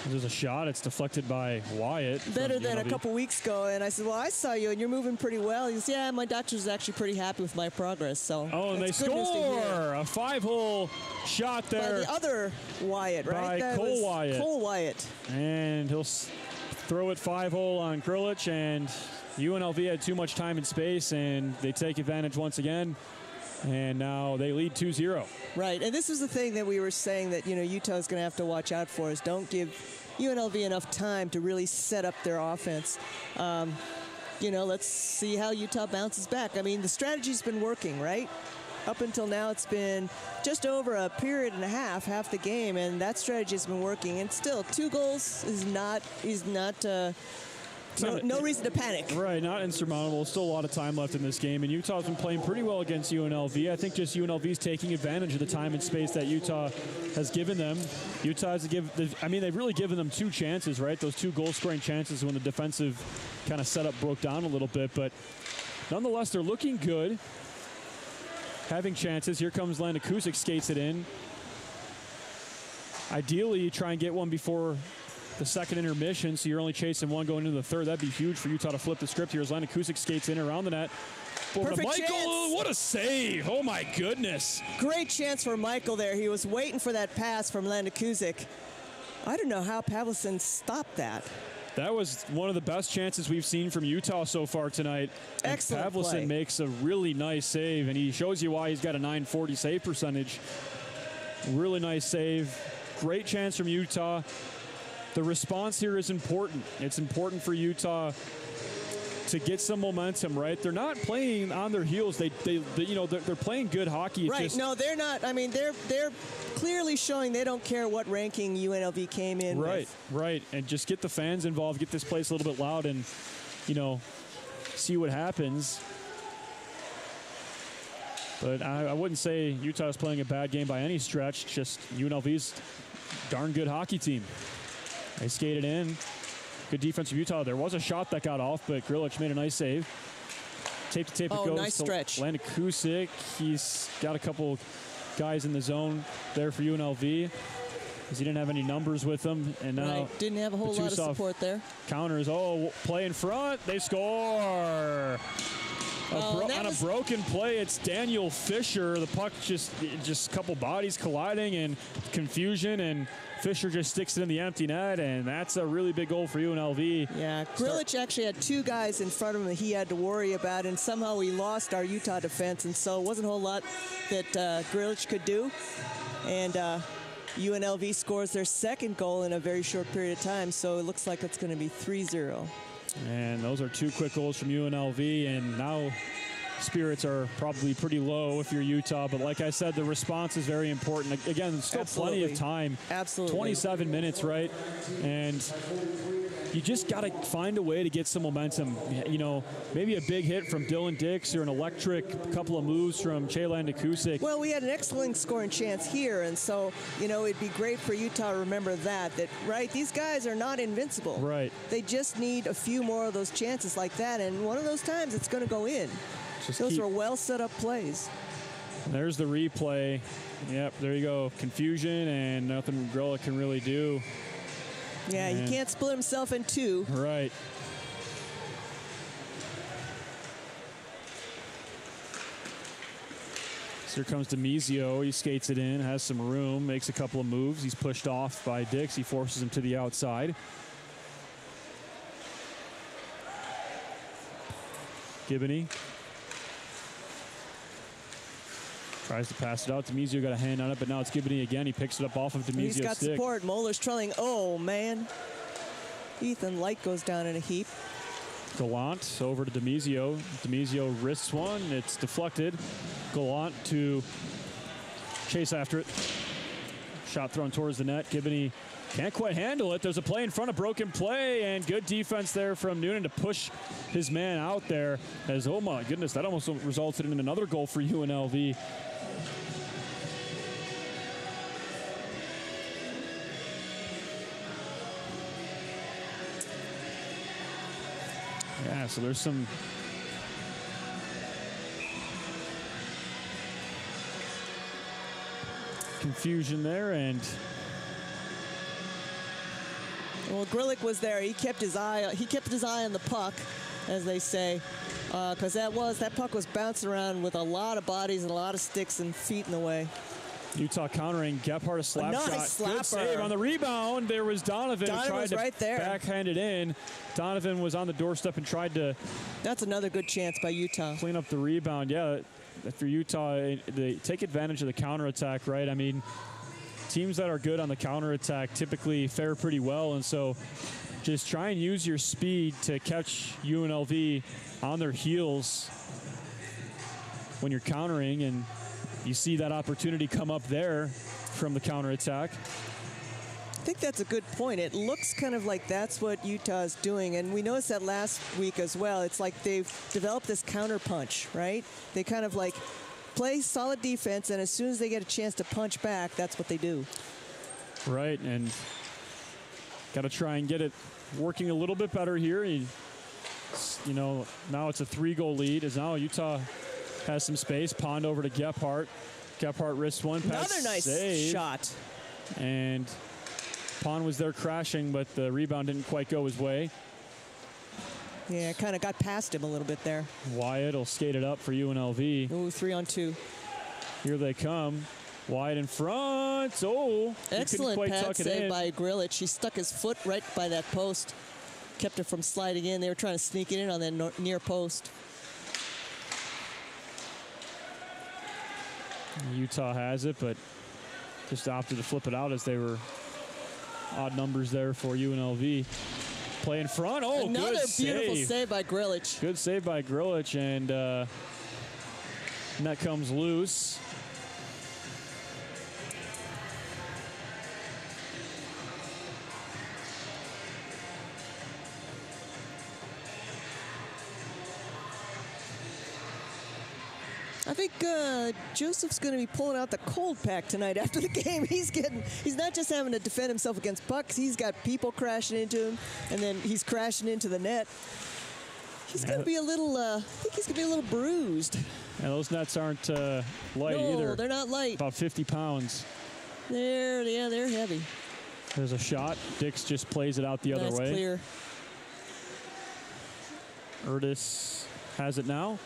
There's a shot. It's deflected by Wyatt. Better than a couple weeks ago. And I said, well, I saw you, and you're moving pretty well. He says, yeah, my doctor's actually pretty happy with my progress. So. Oh, and they score! A 5-hole shot there. By the other Wyatt, right? By Cole Wyatt. Cole Wyatt. And he'll throw it 5-hole on Grlic, and UNLV had too much time and space, and they take advantage once again. And now they lead 2-0. Right, and this is the thing that we were saying that, Utah's going to have to watch out for, is don't give UNLV enough time to really set up their offense. Let's see how Utah bounces back. I mean, the strategy's been working, right? Up until now, it's been just over a period and a half the game, and that strategy's been working. And still, 2 goals is not no reason to panic. Right, not insurmountable. Still a lot of time left in this game, and Utah's been playing pretty well against UNLV. I think just UNLV's taking advantage of the time and space that Utah has given them. They've really given them 2 chances, right? Those 2 goal-scoring chances when the defensive kind of setup broke down a little bit, but nonetheless, they're looking good, having chances. Here comes Landon Kusick, skates it in. Ideally, you try and get one before the second intermission, so you're only chasing one going into the third. That'd be huge for Utah to flip the script here as Landon Kusick skates in around the net. Perfect Michael, chance. What a save. Oh, my goodness. Great chance for Michael there. He was waiting for that pass from Landon Kusick. I don't know how Pavlison stopped that. That was one of the best chances we've seen from Utah so far tonight. Excellent Pavlison play. makes a really nice save, and he shows you why he's got a .940 save percentage. Really nice save. Great chance from Utah. The response here is important. It's important for Utah to get some momentum, right? They're not playing on their heels. They're playing good hockey. Right. No, they're not. I mean, they're clearly showing they don't care what ranking UNLV came in with. Right. And just get the fans involved, get this place a little bit loud, and, see what happens. But I wouldn't say Utah's playing a bad game by any stretch. Just UNLV's a darn good hockey team. They skated in. Good defense from Utah. There was a shot that got off, but Grlic made a nice save. Tape to tape it goes. Nice stretch. Landon Kusick. He's got a couple guys in the zone there for UNLV, because he didn't have any numbers with him. And now didn't have a whole lot of support there. Counters. Oh, play in front. They score. On a broken play, it's Daniel Fisher. The puck just a couple bodies colliding and confusion, and Fisher just sticks it in the empty net, and that's a really big goal for UNLV. Yeah, Grilich actually had 2 guys in front of him that he had to worry about, and somehow we lost our Utah defense, and so it wasn't a whole lot that Grilich could do. And UNLV scores their second goal in a very short period of time, so it looks like it's going to be 3-0. And those are 2 quick goals from UNLV, and now spirits are probably pretty low if you're Utah. But like I said, the response is very important. Again, there's still plenty of time. Absolutely. 27 minutes, right? And you just got to find a way to get some momentum. You know, maybe a big hit from Dylan Dix or an electric couple of moves from Chelan Nakusik. Well, we had an excellent scoring chance here, and so, you know, it'd be great for Utah to remember that, right, these guys are not invincible. Right. They just need a few more of those chances like that, and one of those times it's going to go in. Those are well set up plays. There's the replay. Yep, there you go. Confusion and nothing Grilla can really do. Yeah, he can't split himself in 2. Right. So here comes Demizio. He skates it in, has some room, makes a couple of moves. He's pushed off by Dix. He forces him to the outside. Gibney tries to pass it out. Demizio got a hand on it, but now it's Gibney again. He picks it up off of Demizio's He's got stick. support. Moeller's trailing. Oh, man. Ethan Light goes down in a heap. Gallant over to Demizio. Demizio wrists one. It's deflected. Gallant to chase after it. Shot thrown towards the net. Gibney can't quite handle it. There's a play in front, of broken play, and good defense there from Noonan to push his man out there. As, oh my goodness, that almost resulted in another goal for UNLV. Yeah, so there's some confusion there, and well, Grilic was there. He kept his eye on the puck, as they say, because that puck was bouncing around with a lot of bodies and a lot of sticks and feet in the way. Utah countering. Gephardt, a slap shot. Slapper. Good save on the rebound. There was Donovan who tried to backhand it in. Donovan was on the doorstep and tried to. That's another good chance by Utah. Clean up the rebound. Yeah, for Utah, they take advantage of the counterattack, right? I mean, teams that are good on the counterattack typically fare pretty well, and so just try and use your speed to catch UNLV on their heels when you're countering, and you see that opportunity come up there from the counterattack. I think that's a good point. It looks kind of like that's what Utah is doing, and we noticed that last week as well. It's like they've developed this counter punch, right? They kind of like play solid defense, and as soon as they get a chance to punch back, that's what they do. Right, and got to try and get it working a little bit better here. You know, now it's a 3-goal lead, as now Utah has some space. Pond over to Gephardt. Gephardt wrists one pass. Another nice save. shot. And Pond was there crashing, but the rebound didn't quite go his way. Yeah, kind of got past him a little bit there. Wyatt will skate it up for UNLV. Ooh, 3-on-2. Here they come. Wyatt in front. Oh, excellent pad save in by Grilic. He stuck his foot right by that post. Kept it from sliding in. They were trying to sneak it in on that near post. Utah has it, but just opted to flip it out as they were odd numbers there for UNLV. Play in front. Oh, another good beautiful save by Grilic. Good save by Grilic, and net comes loose. I think Joseph's going to be pulling out the cold pack tonight after the game. He's not just having to defend himself against pucks. He's got people crashing into him, and then he's crashing into the net. He's going to be a little. I think he's going to be a little bruised. And those nets aren't light either. No, they're not light. About 50 pounds. They're heavy. There's a shot. Dix just plays it out the other way. Clear. Erdis has it now.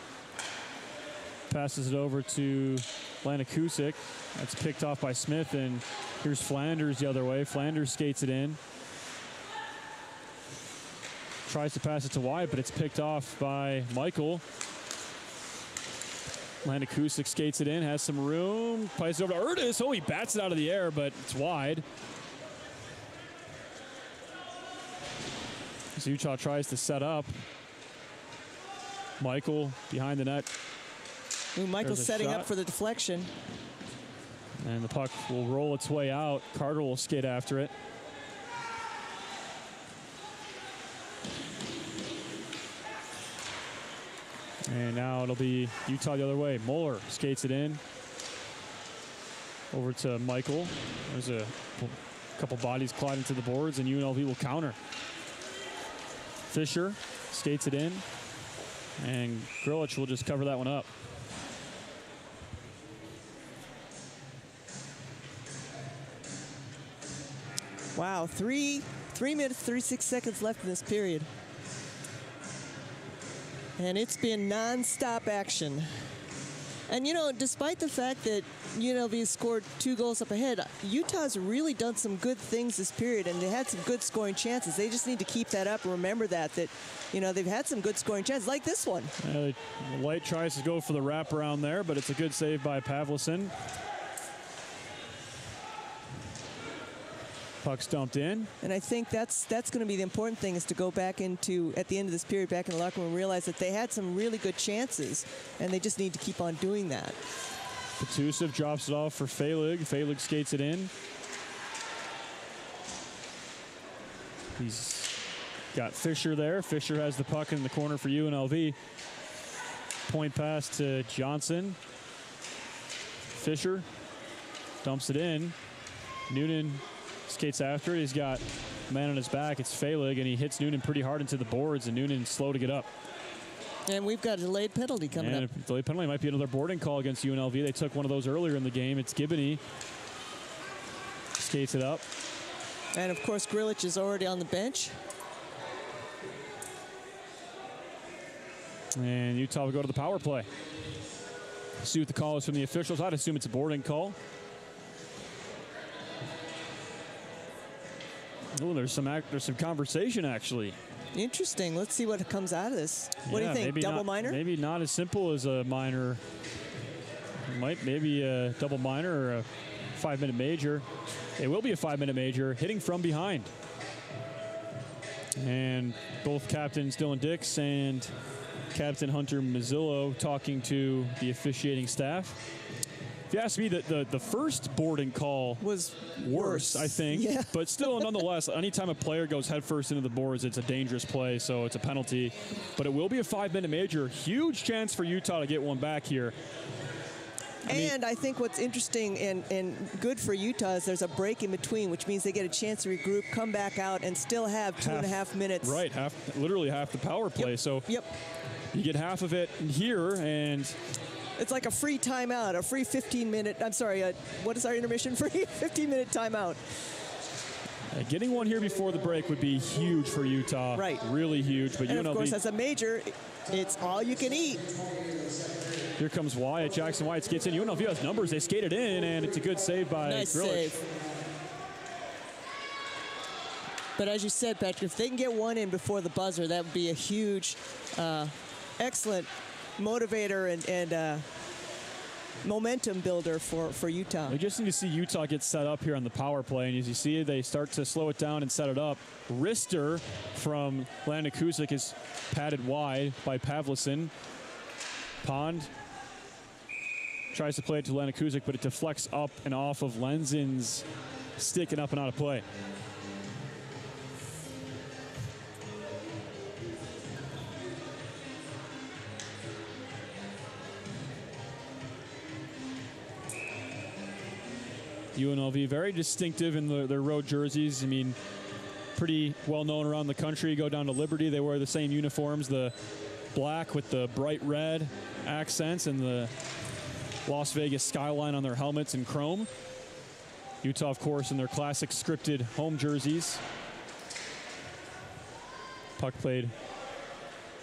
Passes it over to Lanakusik. That's picked off by Smith, and here's Flanders the other way. Flanders skates it in. Tries to pass it to Wyatt, but it's picked off by Michael. Lanakusik skates it in, has some room. Plays it over to Erdis. Oh, he bats it out of the air, but it's wide. So Utah tries to set up. Michael behind the net. Ooh, Michael's setting up for the deflection. And the puck will roll its way out. Carter will skate after it. And now it'll be Utah the other way. Mueller skates it in. Over to Michael. There's a couple bodies collide into the boards, and UNLV will counter. Fisher skates it in. And Grilich will just cover that one up. Wow, 3 minutes, 36 seconds left in this period. And it's been non-stop action. And, you know, despite the fact that UNLV scored 2 goals up ahead, Utah's really done some good things this period, and they had some good scoring chances. They just need to keep that up and remember that, you know, they've had some good scoring chances, like this one. Light tries to go for the wraparound there, but it's a good save by Pavlicin. Puck's dumped in. And I think that's going to be the important thing, is to go back into, at the end of this period, back in the locker room, and realize that they had some really good chances, and they just need to keep on doing that. Petusev drops it off for Felig. Felig skates it in. He's got Fisher there. Fisher has the puck in the corner for UNLV. Point pass to Johnson. Fisher dumps it in. Noonan skates after it. He's got a man on his back. It's Felig, and he hits Noonan pretty hard into the boards, and Noonan's slow to get up. And we've got a delayed penalty coming up. A delayed penalty might be another boarding call against UNLV. They took one of those earlier in the game. It's Gibney. Skates it up. And, of course, Grilich is already on the bench. And Utah will go to the power play. See what the call is from the officials. I'd assume it's a boarding call. Oh, there's some conversation, actually. Interesting. Let's see what comes out of this. What do you think? Double minor? Maybe not as simple as a minor. Maybe a double minor or a 5-minute major. It will be a 5-minute major, hitting from behind. And both captains Dylan Dix and Captain Hunter Mazzillo talking to the officiating staff. If you ask me, the first boarding call was worse, I think. Yeah. But still, nonetheless, anytime a player goes headfirst into the boards, it's a dangerous play, so it's a penalty. But it will be a 5-minute major. Huge chance for Utah to get one back here. I think what's interesting and good for Utah is there's a break in between, which means they get a chance to regroup, come back out, and still have 2.5 minutes. Right, literally half the power play. So you get half of it here, and it's like a free timeout, a free 15-minute, I'm sorry, what is our intermission free? 15-minute timeout. Getting one here before the break would be huge for Utah. Right. Really huge. But and UNLV, of course, as a major, it's all you can eat. Here comes Wyatt. Jackson Wyatt skates in. UNLV has numbers. They skated in, and it's a good save by Nice Grilich. save. But as you said, Patrick, if they can get one in before the buzzer, that would be a huge, excellent motivator and momentum builder for Utah. We just need to see Utah get set up here on the power play, and as you see, they start to slow it down and set it up. Rister from Lanakusik is padded wide by Pavlicin. Pond tries to play it to Lanakusik, but it deflects up and off of Lenzen's stick and up and out of play. UNLV, very distinctive in their road jerseys. I mean, pretty well known around the country. Go down to Liberty, they wear the same uniforms, the black with the bright red accents and the Las Vegas skyline on their helmets in chrome. Utah, of course, in their classic scripted home jerseys. Puck played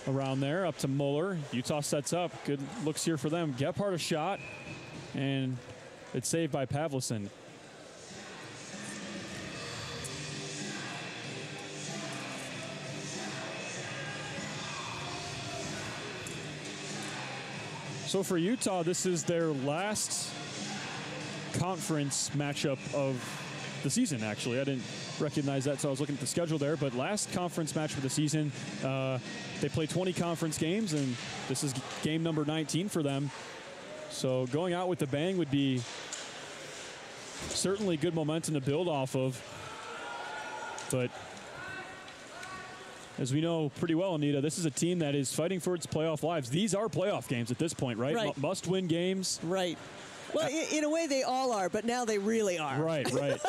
around there, up to Muller. Utah sets up. Good looks here for them. Gephardt a shot, and it's saved by Pavlicin. So for Utah, this is their last conference matchup of the season, actually. I didn't recognize that, so I was looking at the schedule there. But last conference match of the season, they play 20 conference games, and this is game number 19 for them. So going out with a bang would be certainly good momentum to build off of. But as we know pretty well, Anita, this is a team that is fighting for its playoff lives. These are playoff games at this point, right? Right. Must-win games. Right. Well, in a way they all are, but now they really are. Right, right.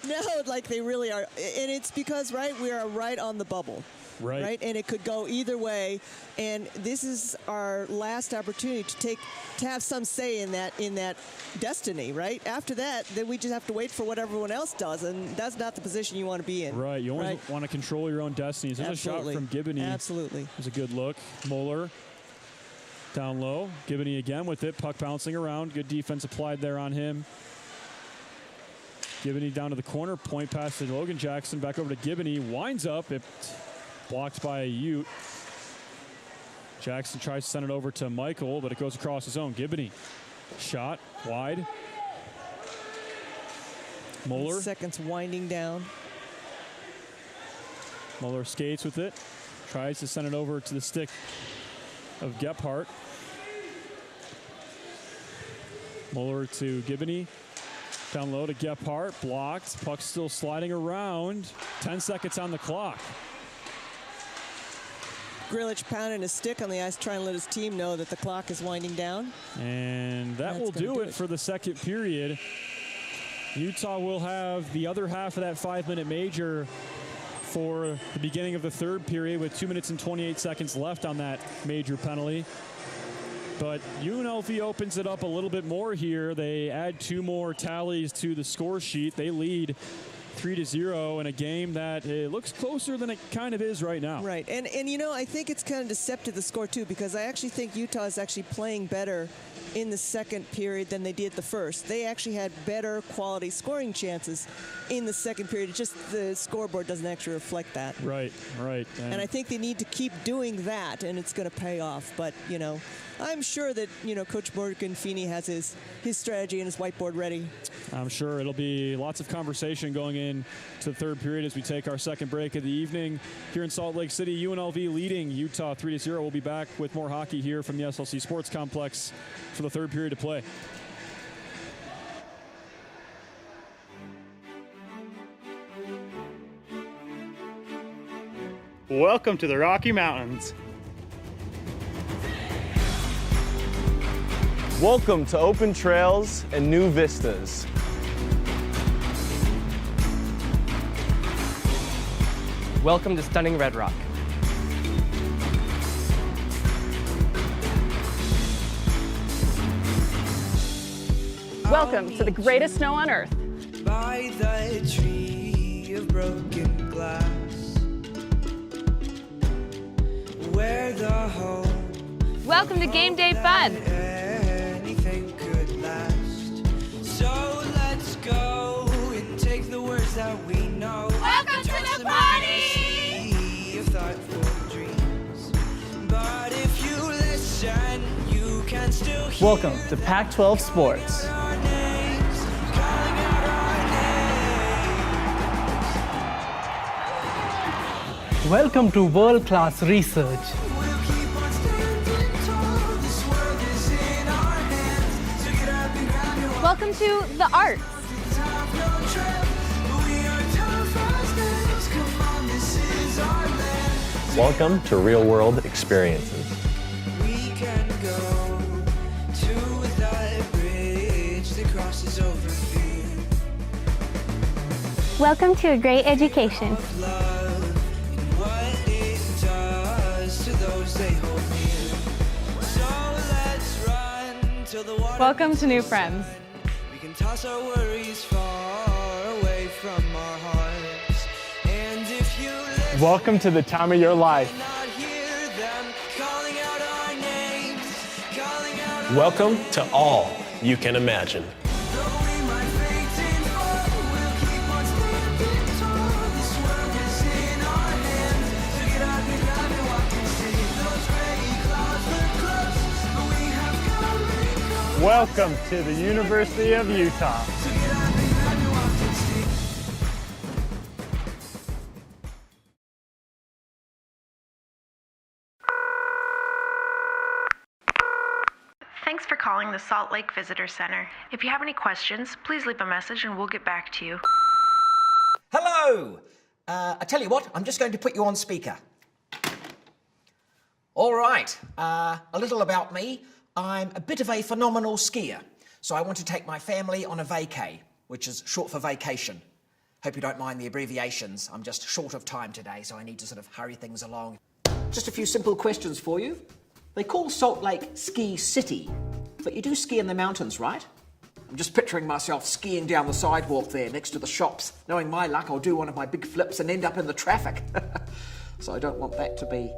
Now, like, they really are. And it's because, right, we are right on the bubble. Right. And it could go either way. And this is our last opportunity to have some say in that destiny, right? After that, then we just have to wait for what everyone else does, and that's not the position you want to be in. Right. You always want to control your own destiny. There's Absolutely. a shot from Gibney. Absolutely. There's a good look. Muller down low. Gibney again with it. Puck bouncing around. Good defense applied there on him. Gibney down to the corner. Point pass to Logan Jackson. Back over to Gibney. Winds up. It blocked by a Ute. Jackson tries to send it over to Michael, but it goes across his own. Gibney. Shot. Wide. Muller. Seconds winding down. Muller skates with it. Tries to send it over to the stick of Gephardt. Muller to Gibney. Down low to Gephardt. Blocked. Puck still sliding around. 10 seconds on the clock. Grilich pounding his stick on the ice, trying to let his team know that the clock is winding down. And that will do it for the second period. Utah will have the other half of that 5-minute major for the beginning of the third period with 2 minutes and 28 seconds left on that major penalty. But UNLV opens it up a little bit more here. They add 2 more tallies to the score sheet. They lead 3-0 in a game that it looks closer than it kind of is right now. Right, and you know, I think it's kind of deceptive, the score too, because I actually think Utah is actually playing better in the second period than they did the first. They actually had better quality scoring chances in the second period. It's just the scoreboard doesn't actually reflect that. Right, right. And I think they need to keep doing that, and it's going to pay off. But, you know, I'm sure that, you know, Coach Morgan Feeney has his strategy and his whiteboard ready. I'm sure it'll be lots of conversation going in to the third period as we take our second break of the evening here in Salt Lake City. UNLV leading Utah 3-0. We'll be back with more hockey here from the SLC Sports Complex for the third period to play. Welcome to the Rocky Mountains. Welcome to open trails and new vistas. Welcome to stunning Red Rock. Welcome to the greatest snow on earth. By the tree of broken glass, where the hope Welcome to Game Day Fun. anything could last. So let's go and take the words that we know. Welcome to the party! Sea of thoughtful dreams. But if you listen, you can still hear Welcome to Pac-12 Sports. our names, calling out our names. Welcome to world-class research. We'll keep on standing tall. This world is in our hands. So get up and grab your Welcome to the arts. top, no trip. We are tough as nails. Come on, this is our land. Welcome to real world experiences. We can go to that bridge that crosses over fear. Welcome to a great education. Love and what it does to those they hold near. So let's run till the water. Welcome to new friends. We can toss our worries far away from our hearts. And if you listen, Welcome to the time of your life. not hear them Welcome to all you can imagine. Welcome to the University of Utah. Thanks for calling the Salt Lake Visitor Center. If you have any questions, please leave a message and we'll get back to you. Hello! I tell you what, I'm just going to put you on speaker. All right, a little about me. I'm a bit of a phenomenal skier, so I want to take my family on a vacay, which is short for vacation. Hope you don't mind the abbreviations. I'm just short of time today, so I need to sort of hurry things along. Just a few simple questions for you. They call Salt Lake Ski City, but you do ski in the mountains, right? I'm just picturing myself skiing down the sidewalk there next to the shops. Knowing my luck, I'll do one of my big flips and end up in the traffic. So I don't want that to be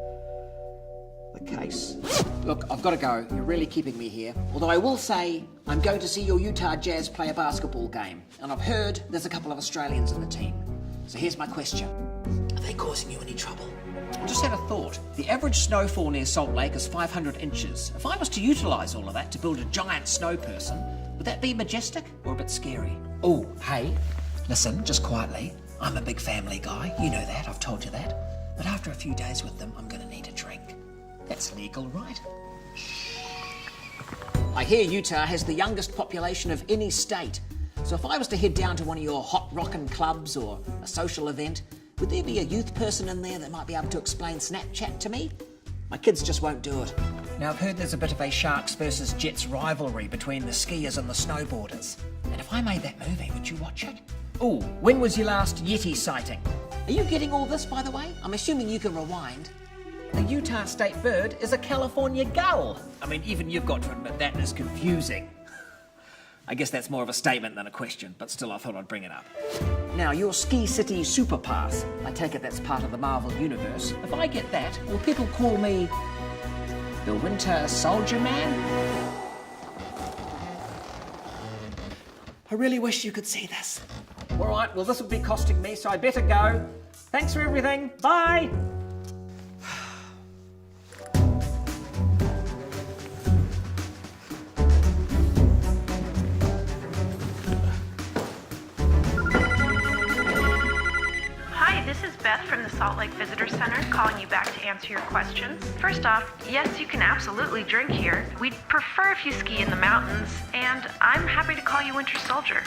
the case. Look, I've got to go. You're really keeping me here. Although I will say, I'm going to see your Utah Jazz play a basketball game. And I've heard there's a couple of Australians in the team. So here's my question. Are they causing you any trouble? I just had a thought. The average snowfall near Salt Lake is 500 inches. If I was to utilise all of that to build a giant snow person, would that be majestic or a bit scary? Oh, hey, listen, just quietly. I'm a big family guy. You know that, I've told you that. But after a few days with them, I'm going to need a drink. That's legal, right? I hear Utah has the youngest population of any state. So if I was to head down to one of your hot rockin' clubs or a social event, would there be a youth person in there that might be able to explain Snapchat to me? My kids just won't do it. Now, I've heard there's a bit of a Sharks versus Jets rivalry between the skiers and the snowboarders. And if I made that movie, would you watch it? Oh, when was your last Yeti sighting? Are you getting all this, by the way? I'm assuming you can rewind. The Utah state bird is a California gull. I mean, even you've got to admit that is confusing. I guess that's more of a statement than a question, but still I thought I'd bring it up. Now, your Ski City Super Pass, I take it that's part of the Marvel Universe. If I get that, will people call me the Winter Soldier Man? I really wish you could see this. All right, well, this will be costing me, so I better go. Thanks for everything. Bye. Beth from the Salt Lake Visitor Center calling you back to answer your questions. First off, yes, you can absolutely drink here. We'd prefer if you ski in the mountains, and I'm happy to call you Winter Soldier.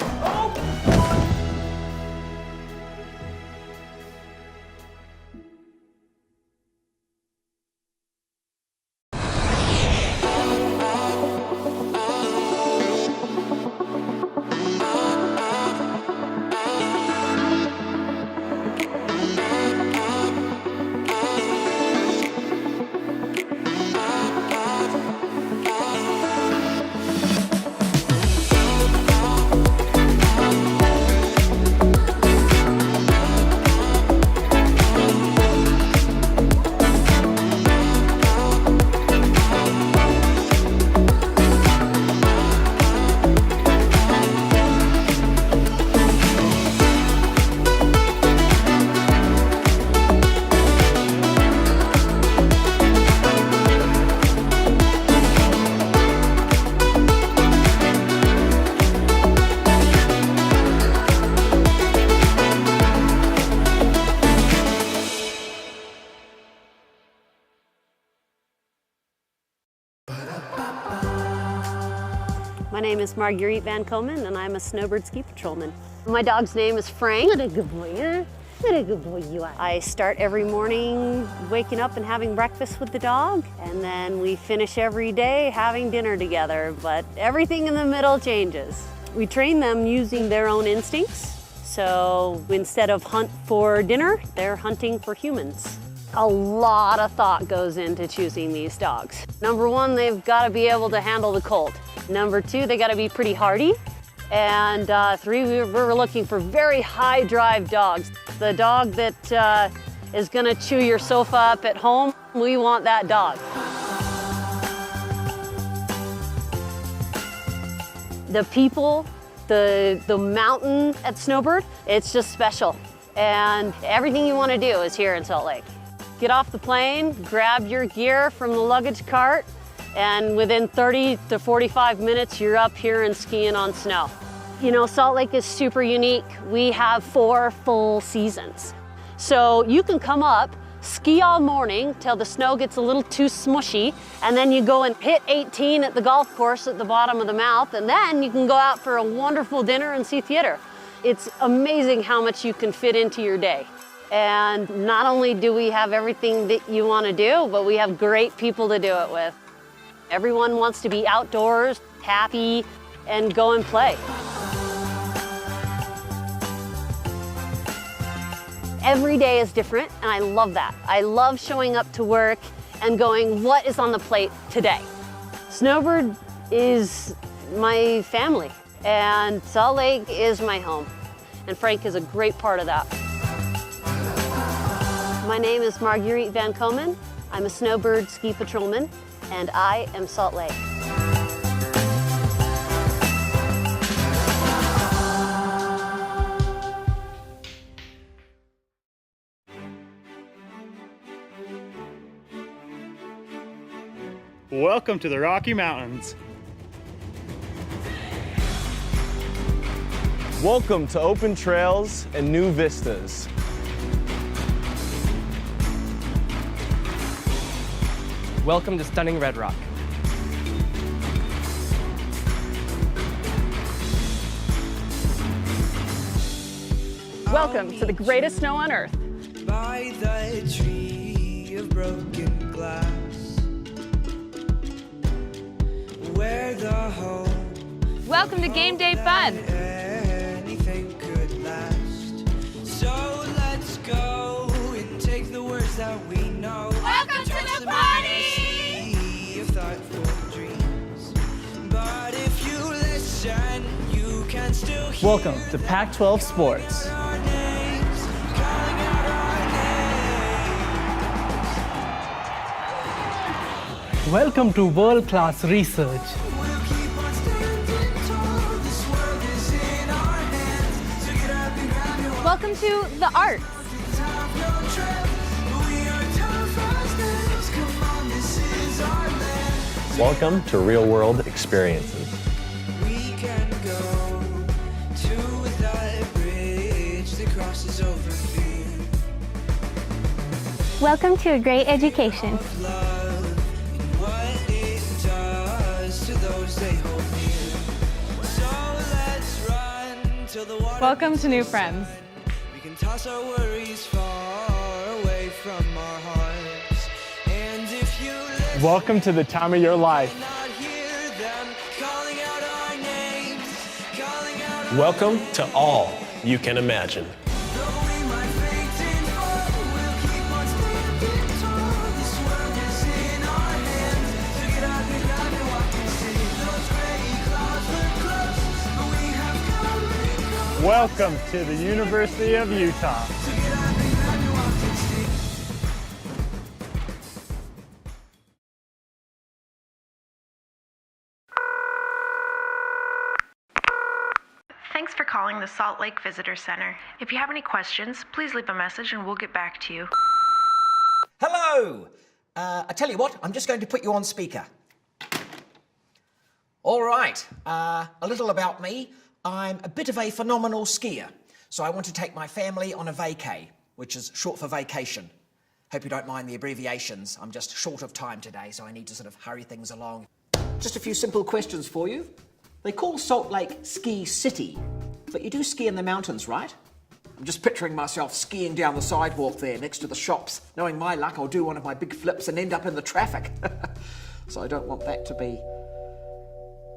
My name is Marguerite Van Komen, and I'm a snowbird ski patrolman. My dog's name is Frank. What a good boy, huh? What a good boy you are. I start every morning waking up and having breakfast with the dog, and then we finish every day having dinner together, but everything in the middle changes. We train them using their own instincts, so instead of hunt for dinner, they're hunting for humans. A lot of thought goes into choosing these dogs. Number one, they've got to be able to handle the cold. Number two, they got to be pretty hardy. And three, we're looking for very high drive dogs. The dog that is gonna chew your sofa up at home, we want that dog. The people, the mountain at Snowbird, it's just special. And everything you want to do is here in Salt Lake. Get off the plane, grab your gear from the luggage cart, and within 30 to 45 minutes, you're up here and skiing on snow. You know, Salt Lake is super unique. We have 4 full seasons. So you can come up, ski all morning till the snow gets a little too smushy, and then you go and hit 18 at the golf course at the bottom of the mouth, and then you can go out for a wonderful dinner and see theater. It's amazing how much you can fit into your day. And not only do we have everything that you want to do, but we have great people to do it with. Everyone wants to be outdoors, happy, and go and play. Every day is different, and I love that. I love showing up to work and going, what is on the plate today? Snowbird is my family, and Salt Lake is my home. And Frank is a great part of that. My name is Marguerite Van Komen. I'm a Snowbird ski patrolman, and I am Salt Lake. Welcome to the Rocky Mountains. Welcome to open trails and new vistas. Welcome to stunning Red Rock. Welcome to the greatest snow on earth. By the tree of broken glass, where the home Welcome to Game Day Fun. anything could last. So let's go and take the words that we know. Welcome to the party! Sea of thoughtful dreams. But if you listen, you can still hear Welcome to Pac-12 Sports. our names, calling out our names. Welcome to world-class research. We'll keep on standing tall. This world is in our hands. So get up and grab your Welcome to the arts. top, no trip. We are tough as nails. Come on, this is our land. Welcome to real world experiences. We can go to that bridge that crosses over fear. Welcome to a great education. Love and what it does to those they hold near. So let's run till the water. Welcome to new friends. We can toss our worries far away from our hearts. And if you listen, Welcome to the time of your life. not hear them calling out our names, calling out our Welcome to all you can imagine. Though we might faint and fall, we'll keep on standing tall. This world is in our hands. So get up and grab your walk and see. Those gray clouds look close, but we have come and gone. Welcome to the University of Utah. So get up and grab your walk and see. Thanks for calling the Salt Lake Visitor Center. If you have any questions, please leave a message and we'll get back to you. Hello! I tell you what, I'm just going to put you on speaker. All right, a little about me. I'm a bit of a phenomenal skier, so I want to take my family on a vacay, which is short for vacation. Hope you don't mind the abbreviations. I'm just short of time today, so I need to sort of hurry things along. Just a few simple questions for you. They call Salt Lake Ski City, but you do ski in the mountains, right? I'm just picturing myself skiing down the sidewalk there next to the shops. Knowing my luck, I'll do one of my big flips and end up in the traffic. So I don't want that to be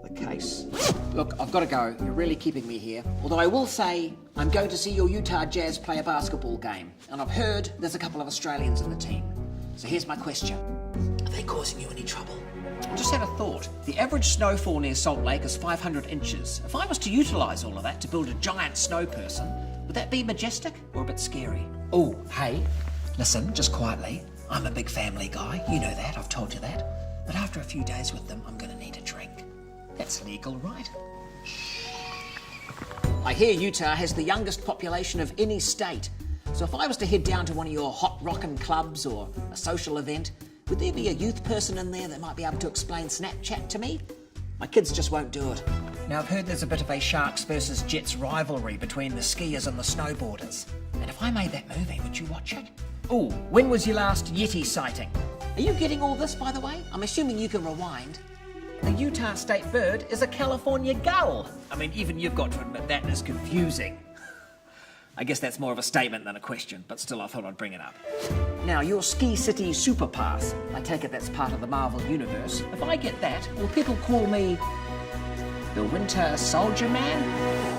the case. Look, I've got to go. You're really keeping me here. Although I will say, I'm going to see your Utah Jazz play a basketball game. And I've heard there's a couple of Australians in the team. So here's my question. Are they causing you any trouble? I just had a thought. The average snowfall near Salt Lake is 500 inches. If I was to utilise all of that to build a giant snow person, would that be majestic or a bit scary? Oh, hey, listen, just quietly. I'm a big family guy. You know that. I've told you that. But after a few days with them, I'm going to need a drink. That's legal, right? I hear Utah has the youngest population of any state. So if I was to head down to one of your hot rockin' clubs or a social event, would there be a youth person in there that might be able to explain Snapchat to me? My kids just won't do it. Now, I've heard there's a bit of a Sharks versus Jets rivalry between the skiers and the snowboarders. And if I made that movie, would you watch it? Ooh, when was your last Yeti sighting? Are you getting all this, by the way? I'm assuming you can rewind. The Utah state bird is a California gull. I mean, even you've got to admit that is confusing. I guess that's more of a statement than a question, but still I thought I'd bring it up. Now, your Ski City Super Pass, I take it that's part of the Marvel Universe. If I get that, will people call me the Winter Soldier Man?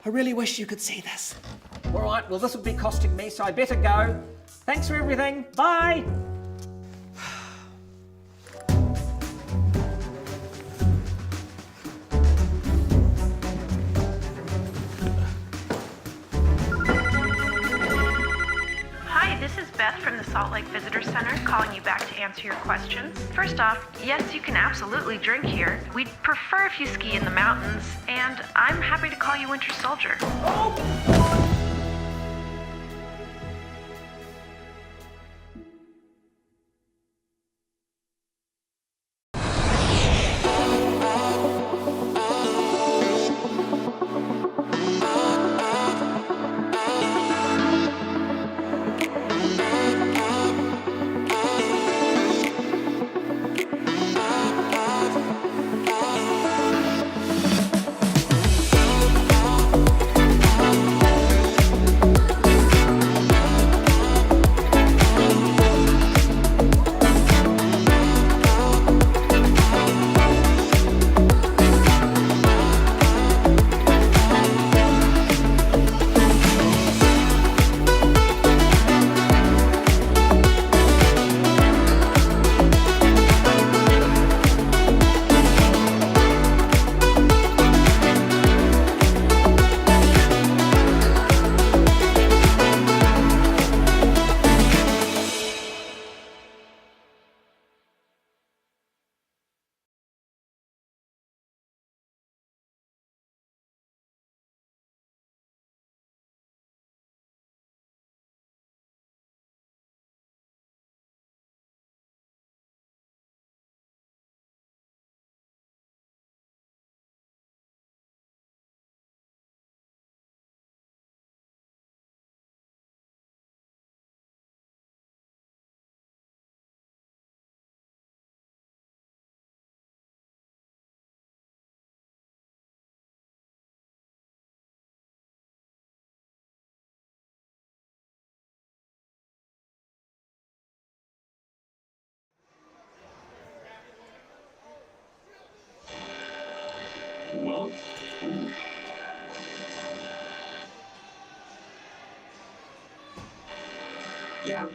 I really wish you could see this. All right, well, this would be costing me, so I better go. Thanks for everything. Bye. Hi, this is Beth from the Salt Lake Visitor Center calling you back to answer your questions. First off, yes, you can absolutely drink here. We'd prefer if you ski in the mountains, and I'm happy to call you Winter Soldier. Well, yeah.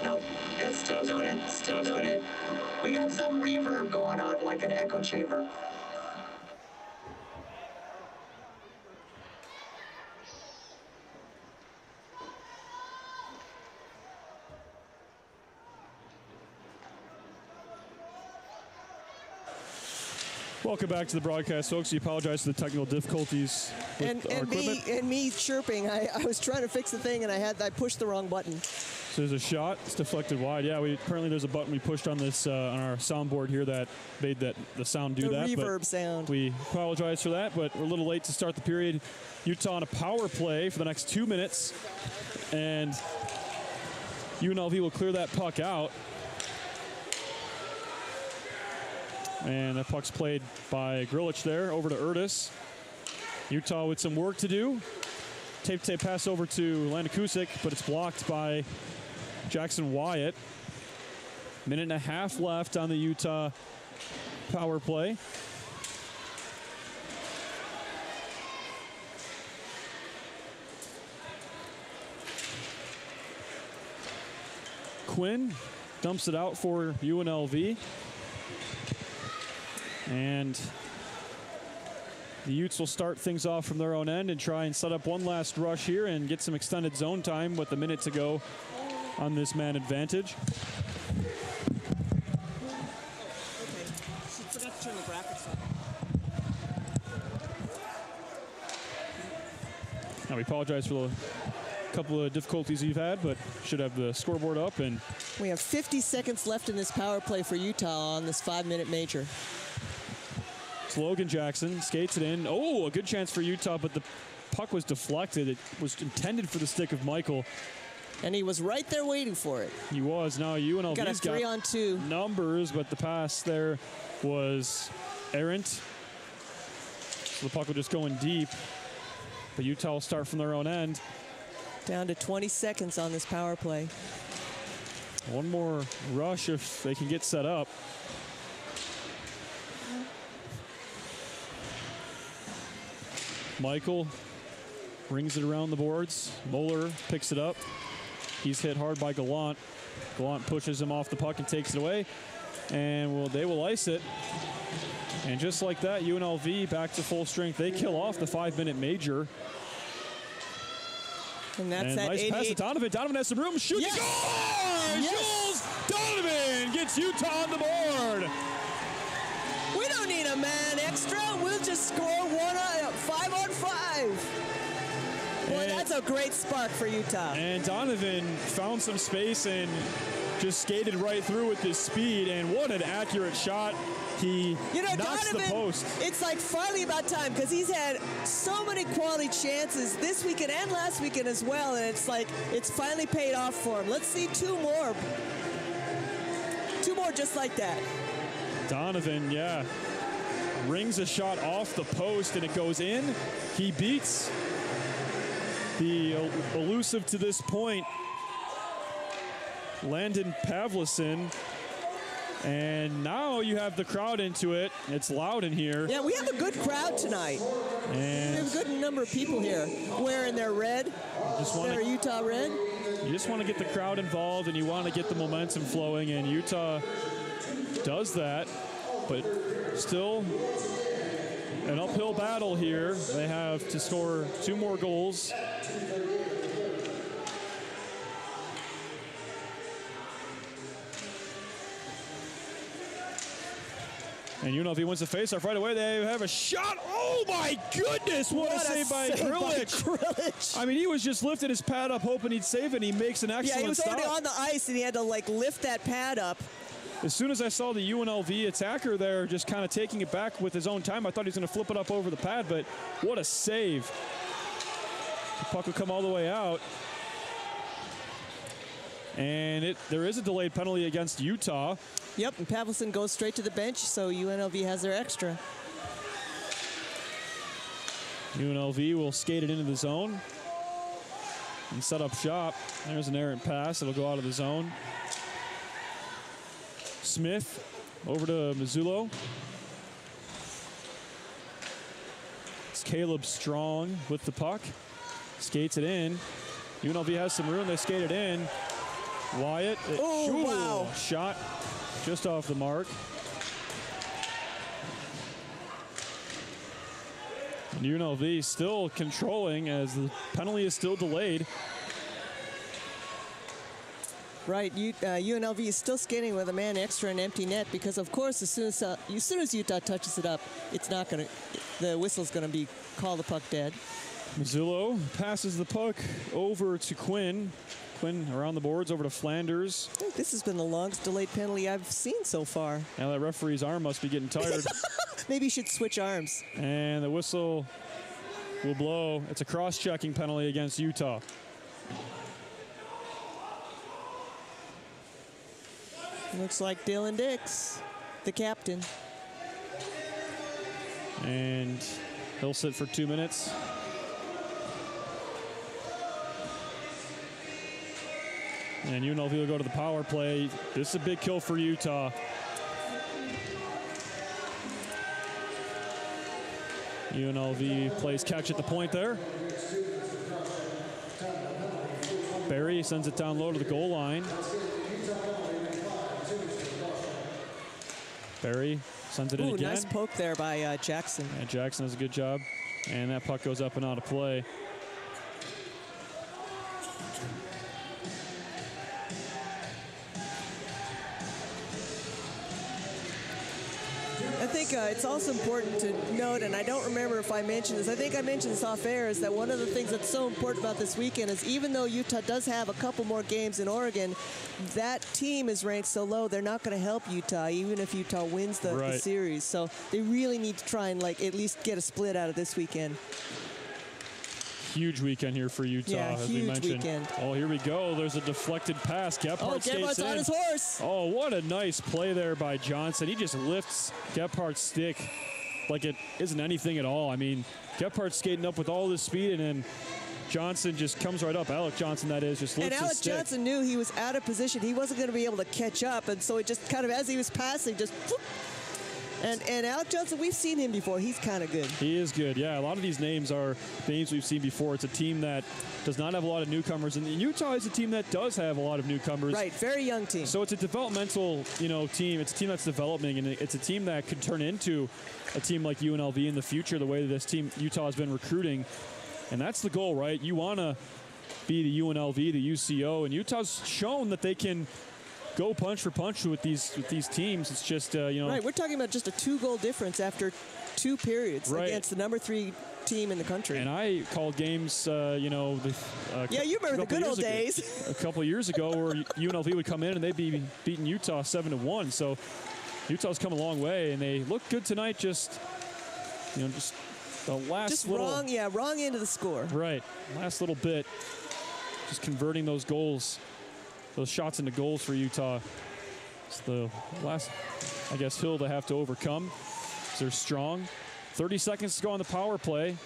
No, it's still doing it, still doing it. We got some reverb going on, like an echo chamber. Welcome back to the broadcast, folks. We apologize for the technical difficulties with our equipment. And me chirping. I was trying to fix the thing, and I pushed the wrong button. So there's a shot. It's deflected wide. Yeah, apparently there's a button we pushed on this on our soundboard here that made the sound do that. The reverb sound. We apologize for that, but we're a little late to start the period. Utah on a power play for the next 2 minutes, and UNLV will clear that puck out. And that puck's played by Grilich there, over to Urtis. Utah with some work to do. Tape pass over to Landakusik, but it's blocked by Jackson Wyatt. Minute and a half left on the Utah power play. Quinn dumps it out for UNLV. And The Utes will start things off from their own end and try and set up one last rush here and get some extended zone time with a minute to go on this man advantage. She forgot to turn the graphics on. Now we apologize for the couple of difficulties you've had, but should have the scoreboard up. And We have 50 seconds left in this power play for Utah on this 5-minute major. it's Logan Jackson skates it in. Oh, a good chance for Utah, but the puck was deflected. It was intended for the stick of Michael. And he was right there waiting for it. He was. Now UNLV's Got a 3-on-2 numbers, but the pass there was errant. So the puck will just go in deep. But Utah will start from their own end. Down to 20 seconds on this power play. One more rush if they can get set up. Michael rings it around the boards. Moeller picks it up. He's hit hard by Gallant. Gallant pushes him off the puck and takes it away. And they will ice it. And just like that, UNLV back to full strength. They kill off the 5-minute major. And that's and that nice 88. pass to Donovan. Donovan has some room. Shoots. Yes! Goal! Yes! Jules Donovan gets Utah on the board. We don't need a man extra. We'll just score 5-on-5. Boy, And- that's a great spark for Utah. And Donovan found some space and just skated right through with his speed. And what an accurate shot. He knocks Donovan, the post. it's like finally about time because he's had so many quality chances this weekend and last weekend as well, and it's like it's finally paid off for him. Let's see two more just like that. Donovan, rings a shot off the post and it goes in. He beats the elusive to this point Landon Pavlison. And now you have the crowd into it. It's loud in here. Yeah, we have a good crowd tonight. We And have a good number of people here wearing their red, their Utah red. you just want to get the crowd involved and you want to get the momentum flowing, and Utah does that, but still an uphill battle here. They have to score 2 more goals. And UNLV wins the faceoff right away. They have a shot. Oh my goodness! What a save by Grilic. I mean, he was just lifting his pad up, hoping he'd save it. And he makes an excellent Yeah, he was stop. already on the ice, and he had to lift that pad up. As soon as I saw the UNLV attacker there just kind of taking it back with his own time, I thought he was going to flip it up over the pad, but what a save. The puck will come all the way out. And there is a delayed penalty against Utah. Yep, and Pavlison goes straight to the bench, so UNLV has their extra. UNLV will skate it into the zone and set up shop. There's an errant pass. It'll go out of the zone. Smith over to Mazzullo. It's Caleb Strong with the puck. Skates it in. UNLV has some room. They skate it in. Wyatt. Wow. Shot just off the mark. And UNLV still controlling as the penalty is still delayed. Right, UNLV is still skating with a man extra and empty net because, of course, as soon as Utah touches it up, it's not going to. The whistle's going to be call the puck dead. Mazzullo passes the puck over to Quinn. Quinn around the boards over to Flanders. I think this has been the longest delayed penalty I've seen so far. Now that referee's arm must be getting tired. Maybe you should switch arms. And the whistle will blow. It's a cross-checking penalty against Utah. Looks like Dylan Dix, the captain. And he'll sit for 2 minutes. And UNLV will go to the power play. This is a big kill for Utah. UNLV plays catch at the point there. Barry sends it down low to the goal line. Barry Sends it in Ooh, again. nice poke there by Jackson. Yeah, Jackson does a good job. And that puck goes up and out of play. I think it's also important to note, and I don't remember if I mentioned this, I think I mentioned this off air, is that one of the things that's so important about this weekend is even though Utah does have a couple more games in Oregon, that team is ranked so low, they're not going to help Utah, even if Utah wins the series. So they really need to try and at least get a split out of this weekend. Huge weekend here for Utah, as we mentioned. Weekend. Oh, here we go. There's a deflected pass. Gephardt skates in. on his horse. Oh, what a nice play there by Johnson. He just lifts Gephardt's stick like it isn't anything at all. I mean, Gephardt's skating up with all this speed, and then Johnson just comes right up. Alec Johnson, that is, just lifts And Alec his stick. Johnson knew he was out of position. He wasn't going to be able to catch up, and so it just kind of, as he was passing, just whoop. And Alec Johnson, we've seen him before. He's kind of good. He is good, yeah. A lot of these names are names we've seen before. It's a team that does not have a lot of newcomers, and Utah is a team that does have a lot of newcomers. Right, very young team. So it's a developmental, team. It's a team that's developing, and it's a team that could turn into a team like UNLV in the future, the way that this team, Utah, has been recruiting. And that's the goal, right? You want to be the UNLV, the UCO, and Utah's shown that they can go punch for punch with these teams. It's just Right, we're talking about just a 2-goal difference after 2 periods against the number 3 team in the country. And I called games, yeah, you remember the good old days. A couple of years ago, where UNLV would come in and they'd be beating Utah 7-1. So Utah's come a long way, and they look good tonight. Just the last just little wrong end of the score. Right, last little bit, just converting those goals. Those shots into goals for Utah. It's the last, I guess, hill they have to overcome. They're strong. 30 seconds to go on the power play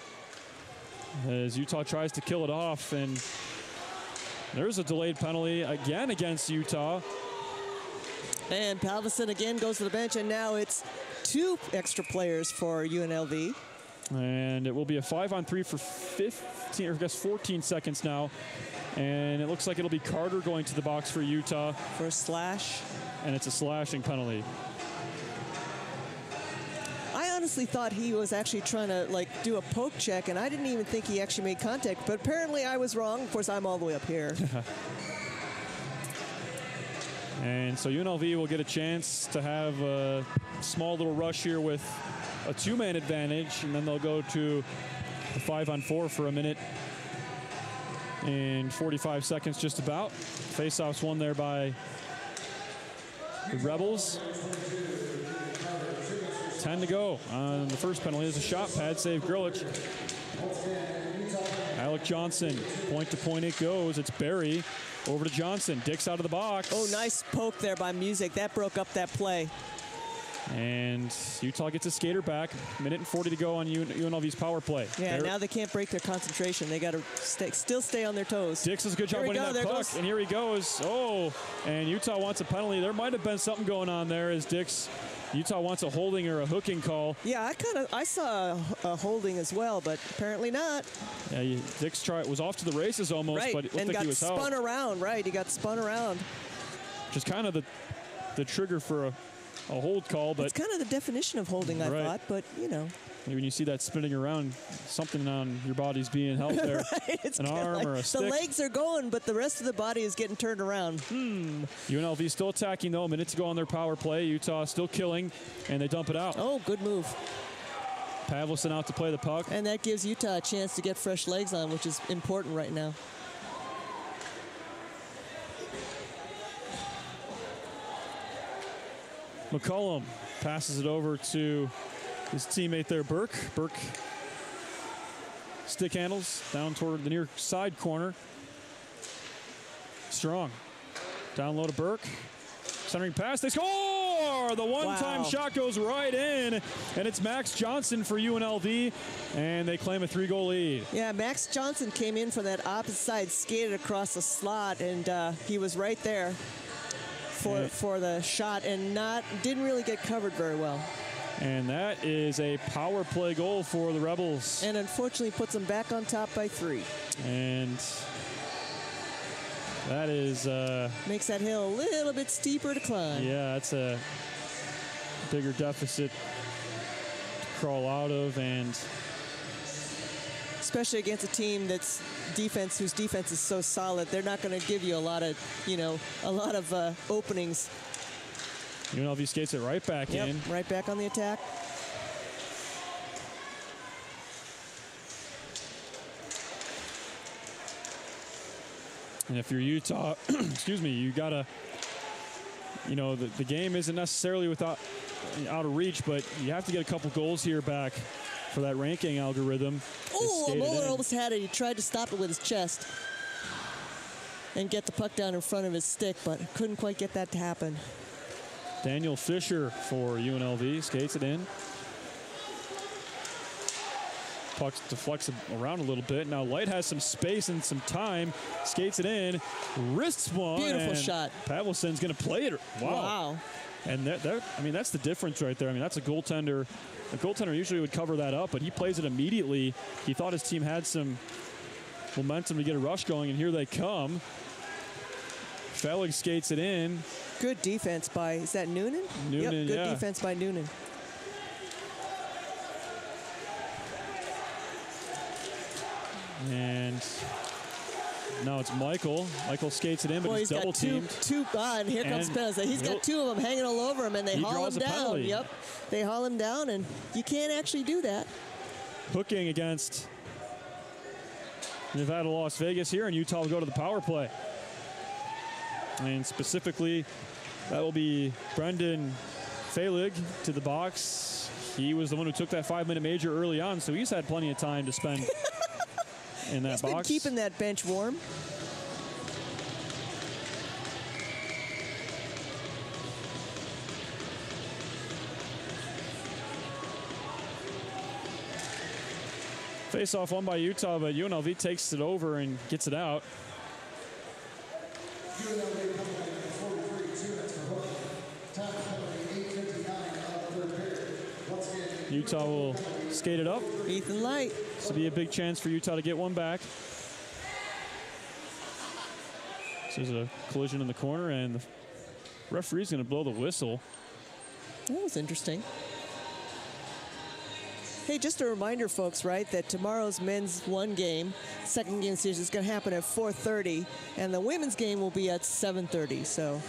as Utah tries to kill it off. And there's a delayed penalty again against Utah. And Palveson again goes to the bench, and now it's 2 extra players for UNLV. And it will be a 5-on-3 for 15, or I guess 14 seconds now. And it looks like it'll be Carter going to the box for Utah. For a slash. And it's a slashing penalty. I honestly thought he was actually trying to do a poke check, and I didn't even think he actually made contact. But apparently I was wrong. Of course, I'm all the way up here. And so UNLV will get a chance to have a small little rush here with a 2-man advantage, and then they'll go to a 5-on-4 for a minute and 45 seconds just about. Faceoff's won there by the Rebels. 10 to go. The first penalty is a shot pad save, Grlich. Alec Johnson, point to point it goes. It's Barry over to Johnson. Dix out of the box. Oh, nice poke there by Music. That broke up that play. And Utah gets a skater back. Minute and 40 to go on UNLV's power play. Yeah, now they can't break their concentration. They got to still stay on their toes. Dix does a good job winning that puck. And here he goes. Oh, and Utah wants a penalty. There might have been something going on there as Utah wants a holding or a hooking call. Yeah, I saw a holding as well, but apparently not. Yeah, Dix was off to the races almost, right. but it looked and like got he was spun held. around. Right, he got spun around. Just kind of the trigger for a hold call, but it's kind of the definition of holding, I thought, but when you see that spinning around, something on your body's being held there. Right, it's an arm or a stick. The legs are going, but the rest of the body is getting turned around. UNLV still attacking, though. A minute to go on their power play. Utah still killing, and they dump it out. Oh, good move. Pavlison out to play the puck. And that gives Utah a chance to get fresh legs on, which is important right now. McCollum passes it over to his teammate there, Burke. Burke stick handles down toward the near side corner. Strong. Down low to Burke. Centering pass. They score! The one-time shot goes right in, and it's Max Johnson for UNLV, and they claim a 3-goal lead. Yeah, Max Johnson came in from that opposite side, skated across the slot, and he was right there for the shot, and didn't really get covered very well. And that is a power play goal for the Rebels. And unfortunately puts them back on top by 3. And that is... makes that hill a little bit steeper to climb. Yeah, it's a bigger deficit to crawl out of, and especially against a team whose defense is so solid, they're not going to give you a lot of openings. UNLV skates it right back in. Right back on the attack. And if you're Utah, excuse me, you gotta, the game isn't necessarily out of reach, but you have to get a couple goals here back for that ranking algorithm. Oh, Moeller almost had it. He tried to stop it with his chest and get the puck down in front of his stick, but couldn't quite get that to happen. Daniel Fisher for UNLV skates it in. Puck deflects around a little bit. Now Light has some space and some time. Skates it in. Wrists one. Beautiful shot. Pavelson's going to play it. Wow. And that's the difference right there. I mean, that's a goaltender. A goaltender usually would cover that up, but he plays it immediately. He thought his team had some momentum to get a rush going, and here they come. Felix skates it in. Good defense by, is that Noonan? Noonan, Good defense by Noonan. And now it's Michael. Michael skates it in, but he's double teamed. And here comes Penza. He's got two of them hanging all over him, and they haul him down. Yep, they haul him down, and you can't actually do that. Hooking against Nevada, Las Vegas here, and Utah will go to the power play. And specifically, that will be Brendan Feilig to the box. He was the one who took that 5-minute major early on, so he's had plenty of time to spend in that box. He's been keeping that bench warm. Face-off won by Utah, but UNLV takes it over and gets it out. Utah will skate it up. Ethan Light. This will be a big chance for Utah to get one back. So there's a collision in the corner, and the referee's going to blow the whistle. That was interesting. Hey, just a reminder, folks, right, that tomorrow's men's one game, second game series, is going to happen at 4:30, and the women's game will be at 7:30. So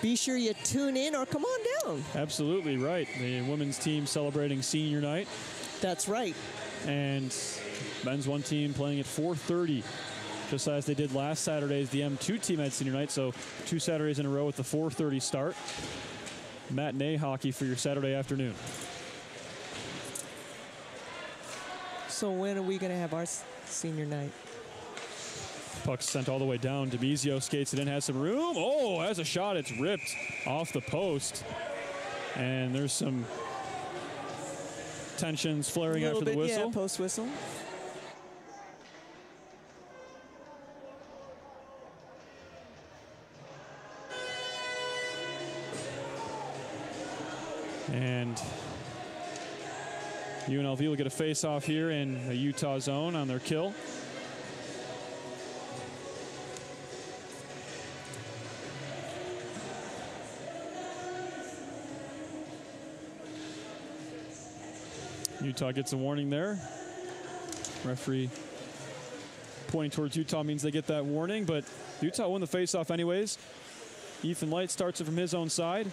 be sure you tune in or come on down. Absolutely right. The women's team celebrating senior night. That's right. And men's one team playing at 4:30, just as they did last Saturday's. The M2 team had senior night, so 2 Saturdays in a row with the 4:30 start. Matinee hockey for your Saturday afternoon. So when are we going to have our senior night? Puck sent all the way down. DiMizio skates it in, has some room. Oh, has a shot. It's ripped off the post. And there's some tensions flaring after the whistle. Yeah, post whistle. And UNLV will get a face-off here in the Utah zone on their kill. Utah gets a warning there. Referee pointing towards Utah means they get that warning, but Utah won the face-off anyways. Ethan Light starts it from his own side.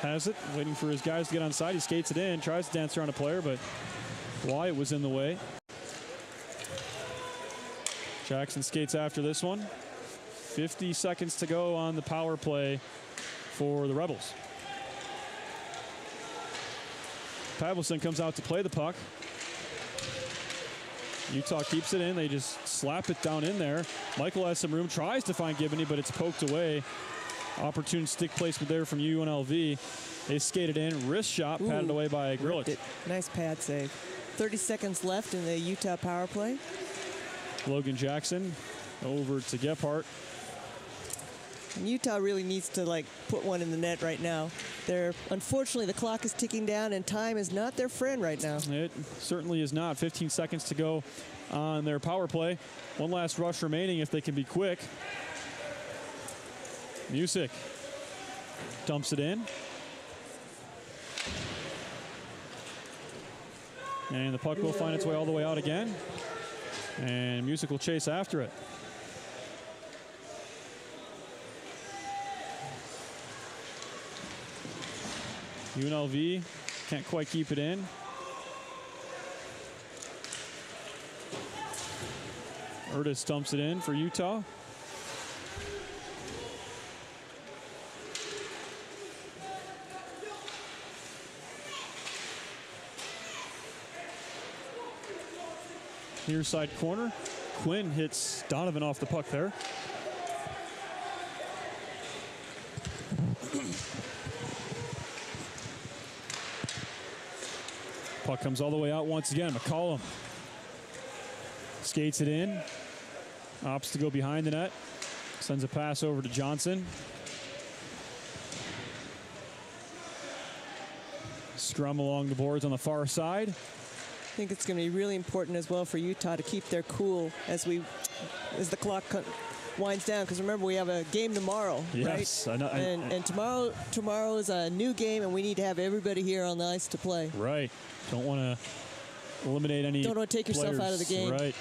Has it, waiting for his guys to get on side. He skates it in, tries to dance around a player, but Wyatt was in the way. Jackson skates after this one. 50 seconds to go on the power play for the Rebels. Pavelson comes out to play the puck. Utah keeps it in. They just slap it down in there. Michael has some room, tries to find Gibney, but it's poked away. Opportune stick placement there from UNLV. They skated in, wrist shot, patted away by Grillitsch. Nice pad save. 30 seconds left in the Utah power play. Logan Jackson over to Gephardt. And Utah really needs to put one in the net right now. Unfortunately, the clock is ticking down, and time is not their friend right now. It certainly is not. 15 seconds to go on their power play. One last rush remaining if they can be quick. Music dumps it in. And the puck will find its way all the way out again. And Music will chase after it. UNLV can't quite keep it in. Urtis dumps it in for Utah. Near side corner. Quinn hits Donovan off the puck there. Puck comes all the way out once again. McCollum skates it in. Opts to go behind the net. Sends a pass over to Johnson. Scrum along the boards on the far side. I think it's going to be really important as well for Utah to keep their cool as the clock winds down. Because remember, we have a game tomorrow, yes, right? And tomorrow is a new game, and we need to have everybody here on the ice to play. Right. Don't want to eliminate any. Don't want to take yourself out of the game. Right.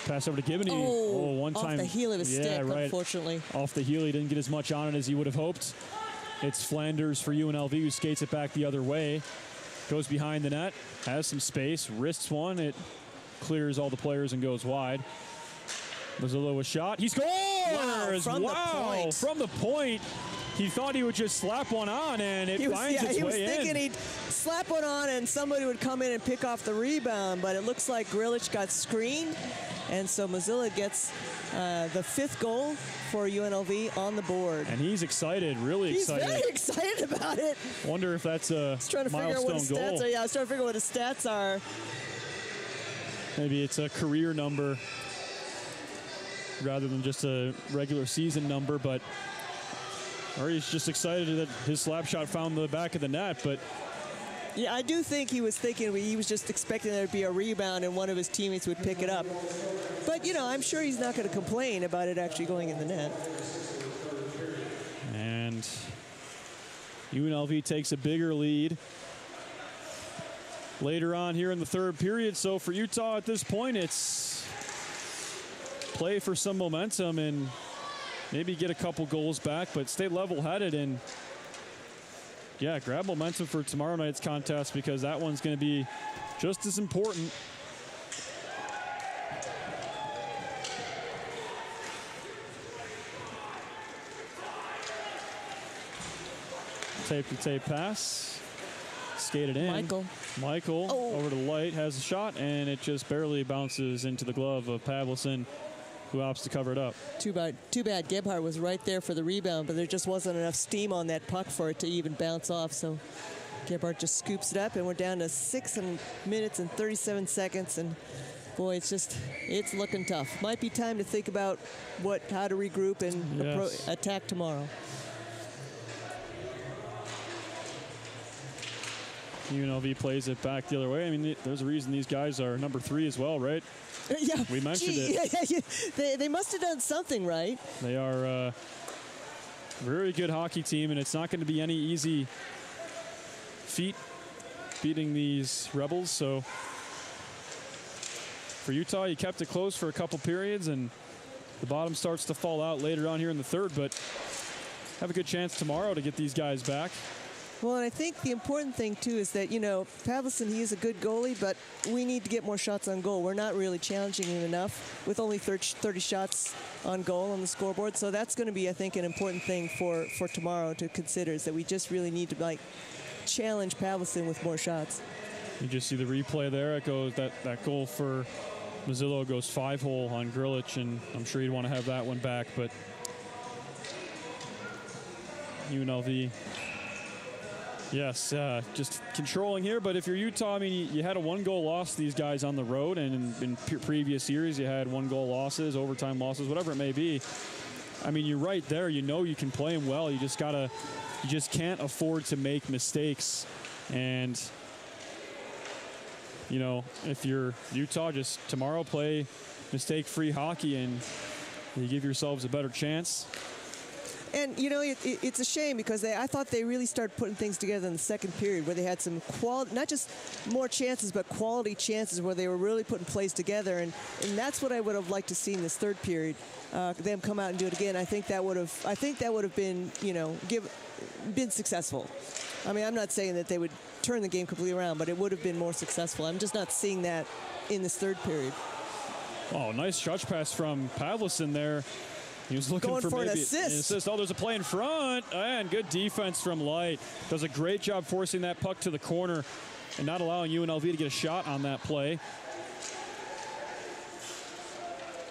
Pass over to Gibney. One time. Off the heel of his stick, right. Unfortunately. Off the heel, he didn't get as much on it as he would have hoped. It's Flanders for UNLV, who skates it back the other way. Goes behind the net, has some space, wrists one. It clears all the players and goes wide. Mazzillo a shot. He scores! Wow, from the point. He thought he would just slap one on, and it finds its way in. He was thinking he'd slap one on and somebody would come in and pick off the rebound, but it looks like Grilic got screened, and so Mazzillo gets the 5th goal for UNLV on the board. And he's excited, really excited. He's very excited about it. Wonder if that's a milestone goal. Yeah, I was trying to figure out what his stats are. Maybe it's a career number rather than just a regular season number, or he's just excited that his slap shot found the back of the net. But yeah, I do think he was just expecting there to be a rebound and one of his teammates would pick it up. But, I'm sure he's not going to complain about it actually going in the net. And UNLV takes a bigger lead later on here in the 3rd period. So for Utah at this point, it's play for some momentum and maybe get a couple goals back, but stay level-headed and, grab momentum for tomorrow night's contest, because that one's going to be just as important. Tape-to-tape pass. Skated in. Michael over to the light, has a shot, and it just barely bounces into the glove of Pavlison, who opts to cover it up. Too bad Gebhardt was right there for the rebound, but there just wasn't enough steam on that puck for it to even bounce off. So Gebhardt just scoops it up, and we're down to 6 minutes and 37 seconds. And boy, it's looking tough. Might be time to think about how to regroup and attack tomorrow. UNLV plays it back the other way. I mean, there's a reason these guys are number 3 as well, right? Yeah, we mentioned it. They must have done something right. They are a very good hockey team, and it's not going to be any easy feat beating these Rebels. So for Utah, you kept it close for a couple periods, and the bottom starts to fall out later on here in the 3rd, but have a good chance tomorrow to get these guys back. Well, and I think the important thing, too, is that, Pavlison, he is a good goalie, but we need to get more shots on goal. We're not really challenging him enough with only 30 shots on goal on the scoreboard. So that's going to be, I think, an important thing for tomorrow to consider, is that we just really need to, challenge Pavlison with more shots. You just see the replay there. It goes, that goal for Mazzillo goes 5-hole on Grilic, and I'm sure you'd want to have that one back, but UNLV... Yes, just controlling here. But if you're Utah, I mean, you had a 1-goal loss to these guys on the road, and in previous years you had 1-goal losses, overtime losses, whatever it may be. I mean, you're right there. You can play them well. You just can't afford to make mistakes. And if you're Utah, just tomorrow play mistake-free hockey, and you give yourselves a better chance. And, you know, it's a shame because I thought they really started putting things together in the second period where they had some quality, not just more chances, but quality chances where they were really putting plays together. And that's what I would have liked to see in this third period, them come out and do it again. I think that would have been, you know, been successful. I mean, I'm not saying that they would turn the game completely around, but it would have been more successful. I'm just not seeing that in this third period. Oh, nice stretch pass from Pavlison there. He was looking for maybe an assist. Oh, there's a play in front, and good defense from Light. Does a great job forcing that puck to the corner and not allowing UNLV to get a shot on that play.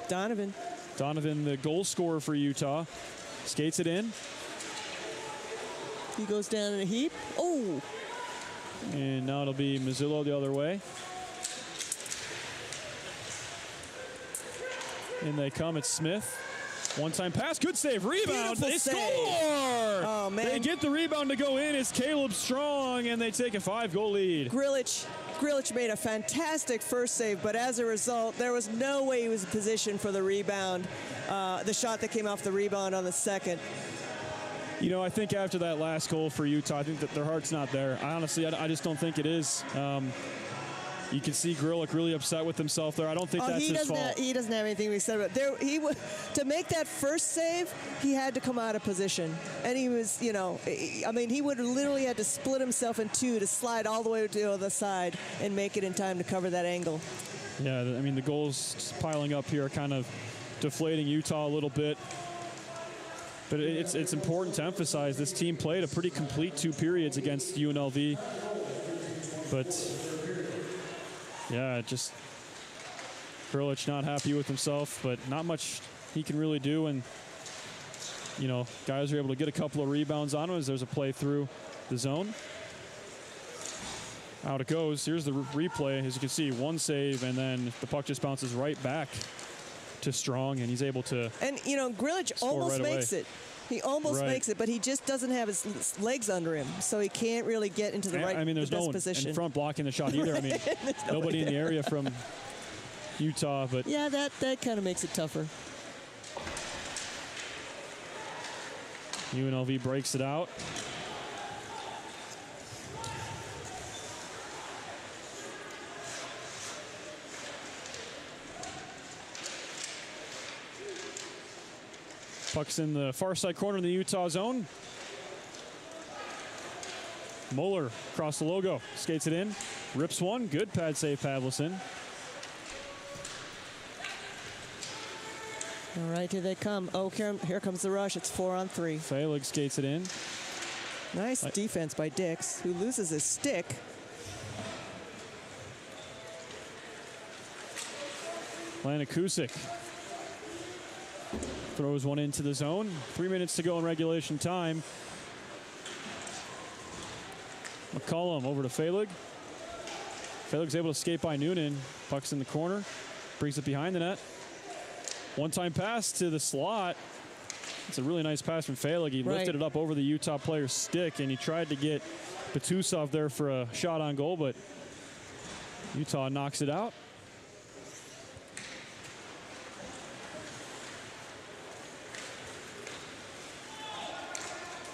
Donovan, the goal scorer for Utah, skates it in. He goes down in a heap. Oh! And now it'll be Mazzillo the other way. In they come, it's Smith. One-time pass, good save, rebound, Beautiful they save. score! Oh, man. They get the rebound to go in, it's Caleb Strong, and they take a 5-goal lead. Grilich made a fantastic first save, but as a result, there was no way he was in position for the rebound, the shot that came off the rebound on the second. You know, I think after that last goal for Utah, I think that their heart's not there. I just don't think it is. You can see Grillick really upset with himself there. I don't think that's his fault. He doesn't have anything to be said about it. To make that first save, he had to come out of position. And he was, you know, I mean, he would have literally had to split himself in two to slide all the way to the other side and make it in time to cover that angle. Yeah, I mean, the goals piling up here are kind of deflating Utah a little bit. But it's important to emphasize this team played a pretty complete 2 periods against UNLV. But yeah, just Grillich not happy with himself, but not much he can really do. And, you know, guys are able to get a couple of rebounds on him as there's a play through the zone. Out it goes. Here's the replay. As you can see, one save, and then the puck just bounces right back to Strong, and he's able to. And, you know, Grillich almost makes it. He almost makes it, but he just doesn't have his legs under him, so he can't really get into the there's no one position. in front blocking the shot either. I mean, nobody in the area from Utah, but yeah, that kind of makes it tougher. UNLV breaks it out. Puck's in the far side corner in the Utah zone. Moeller across the logo, skates it in, rips one, good pad save, Pavlison. All right, here they come. Oh, here comes the rush. It's 4-on-3. Felig skates it in. Nice defense by Dix, who loses his stick. Lana Kusick throws one into the zone. 3 minutes to go in regulation time. McCollum over to Felig. Felig's able to skate by Noonan. Puck's in the corner. Brings it behind the net. One-time pass to the slot. It's a really nice pass from Felig. He lifted it up over the Utah player's stick, and he tried to get Batusov there for a shot on goal, but Utah knocks it out.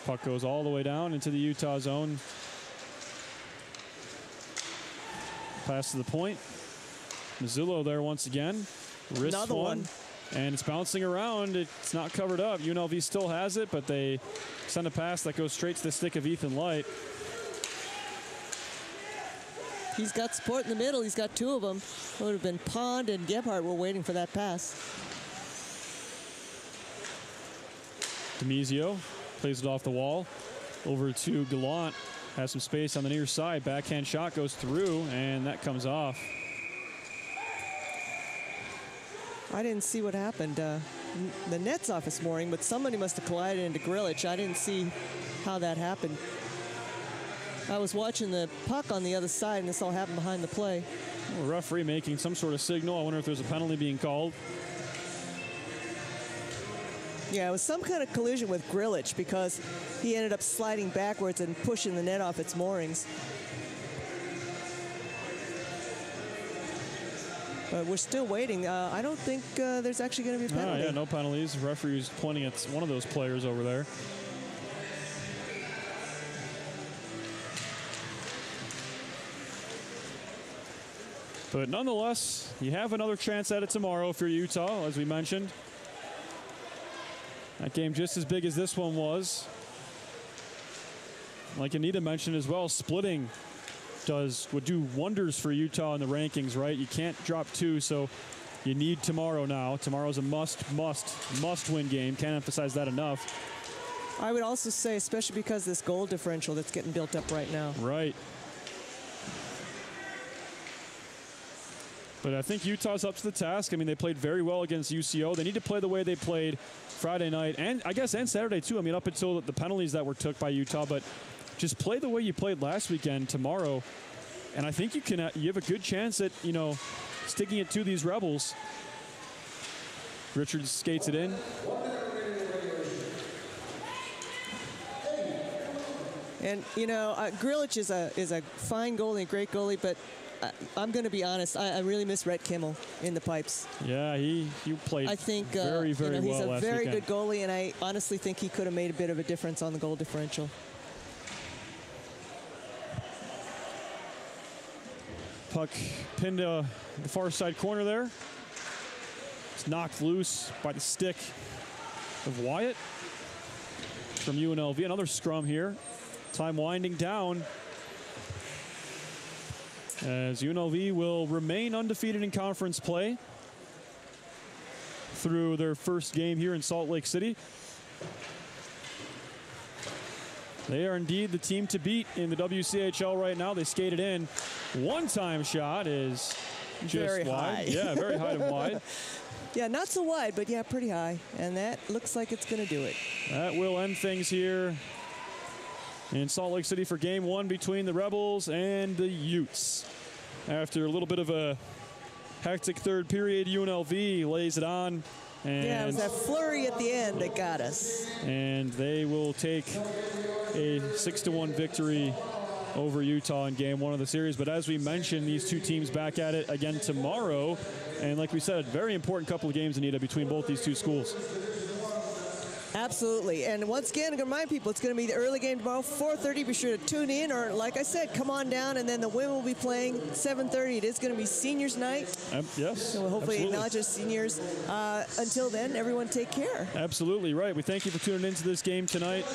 Puck goes all the way down into the Utah zone. Pass to the point. Mazzillo there once again. Wrist Another one. And it's bouncing around. It's not covered up. UNLV still has it, but they send a pass that goes straight to the stick of Ethan Light. He's got support in the middle. He's got two of them. It would have been Pond and Gebhardt were waiting for that pass. Demizio plays it off the wall. Over to Gallant. Has some space on the near side. Backhand shot goes through, and that comes off. I didn't see what happened. The net's off this morning, but somebody must have collided into Grilich. I didn't see how that happened. I was watching the puck on the other side, and this all happened behind the play. Well, referee making some sort of signal. I wonder if there's a penalty being called. Yeah, it was some kind of collision with Grilich because he ended up sliding backwards and pushing the net off its moorings. But we're still waiting. I don't think there's actually going to be a penalty. Yeah, no penalties. The referee's pointing at one of those players over there. But nonetheless, you have another chance at it tomorrow for Utah, as we mentioned. That game just as big as this one was. Like Anita mentioned as well, splitting would do wonders for Utah in the rankings, right? You can't drop 2, so you need tomorrow now. Tomorrow's a must-win game. Can't emphasize that enough. I would also say, especially because this goal differential that's getting built up right now. Right. But I think Utah's up to the task. I mean, they played very well against UCO. They need to play the way they played Friday night and I guess and Saturday too. I mean, up until the penalties that were took by Utah, but just play the way you played last weekend tomorrow, and I think you have a good chance at, you know, sticking it to these Rebels. Richards skates it in. And you know, Grilich is a fine goalie, a great goalie, but I'm going to be honest. I really miss Rhett Kimmel in the pipes. Yeah, he played. I think very you know, he's well a last very weekend. good goalie, and I honestly think he could have made a bit of a difference on the goal differential. Puck pinned to the far side corner there. It's knocked loose by the stick of Wyatt from UNLV. Another scrum here. Time winding down as UNLV will remain undefeated in conference play through their first game here in Salt Lake City. They are indeed the team to beat in the WCHL right now. They skated in. One-time shot is just very wide. high. Yeah, very high and wide. Yeah, not so wide, but yeah, pretty high. And that looks like it's going to do it. That will end things here in Salt Lake City for game 1 between the Rebels and the Utes. After a little bit of a hectic third period, UNLV lays it on. And yeah, it was that flurry at the end that got us. And they will take a 6-1 victory over Utah in game 1 of the series. But as we mentioned, these two teams back at it again tomorrow. And like we said, very important couple of games, Anita, between both these two schools. Absolutely. And once again, I'm going to remind people, it's going to be the early game tomorrow, 4:30. Be sure to tune in, or like I said, come on down. And then the women will be playing 7:30. It is going to be seniors night. Yes. So hopefully absolutely. not just seniors. Until then, everyone take care. Absolutely right. We thank you for tuning into this game tonight.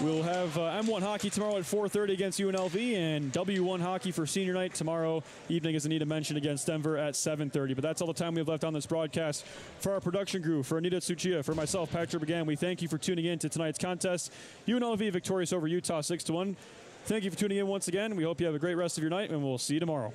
We'll have M1 hockey tomorrow at 4:30 against UNLV, and W1 hockey for senior night tomorrow evening, as Anita mentioned, against Denver at 7:30. But that's all the time we have left on this broadcast. For our production crew, for Anita Tsuchiya, for myself, Patrick Began, we thank you for tuning in to tonight's contest. UNLV victorious over Utah 6-1. Thank you for tuning in once again. We hope you have a great rest of your night, and we'll see you tomorrow.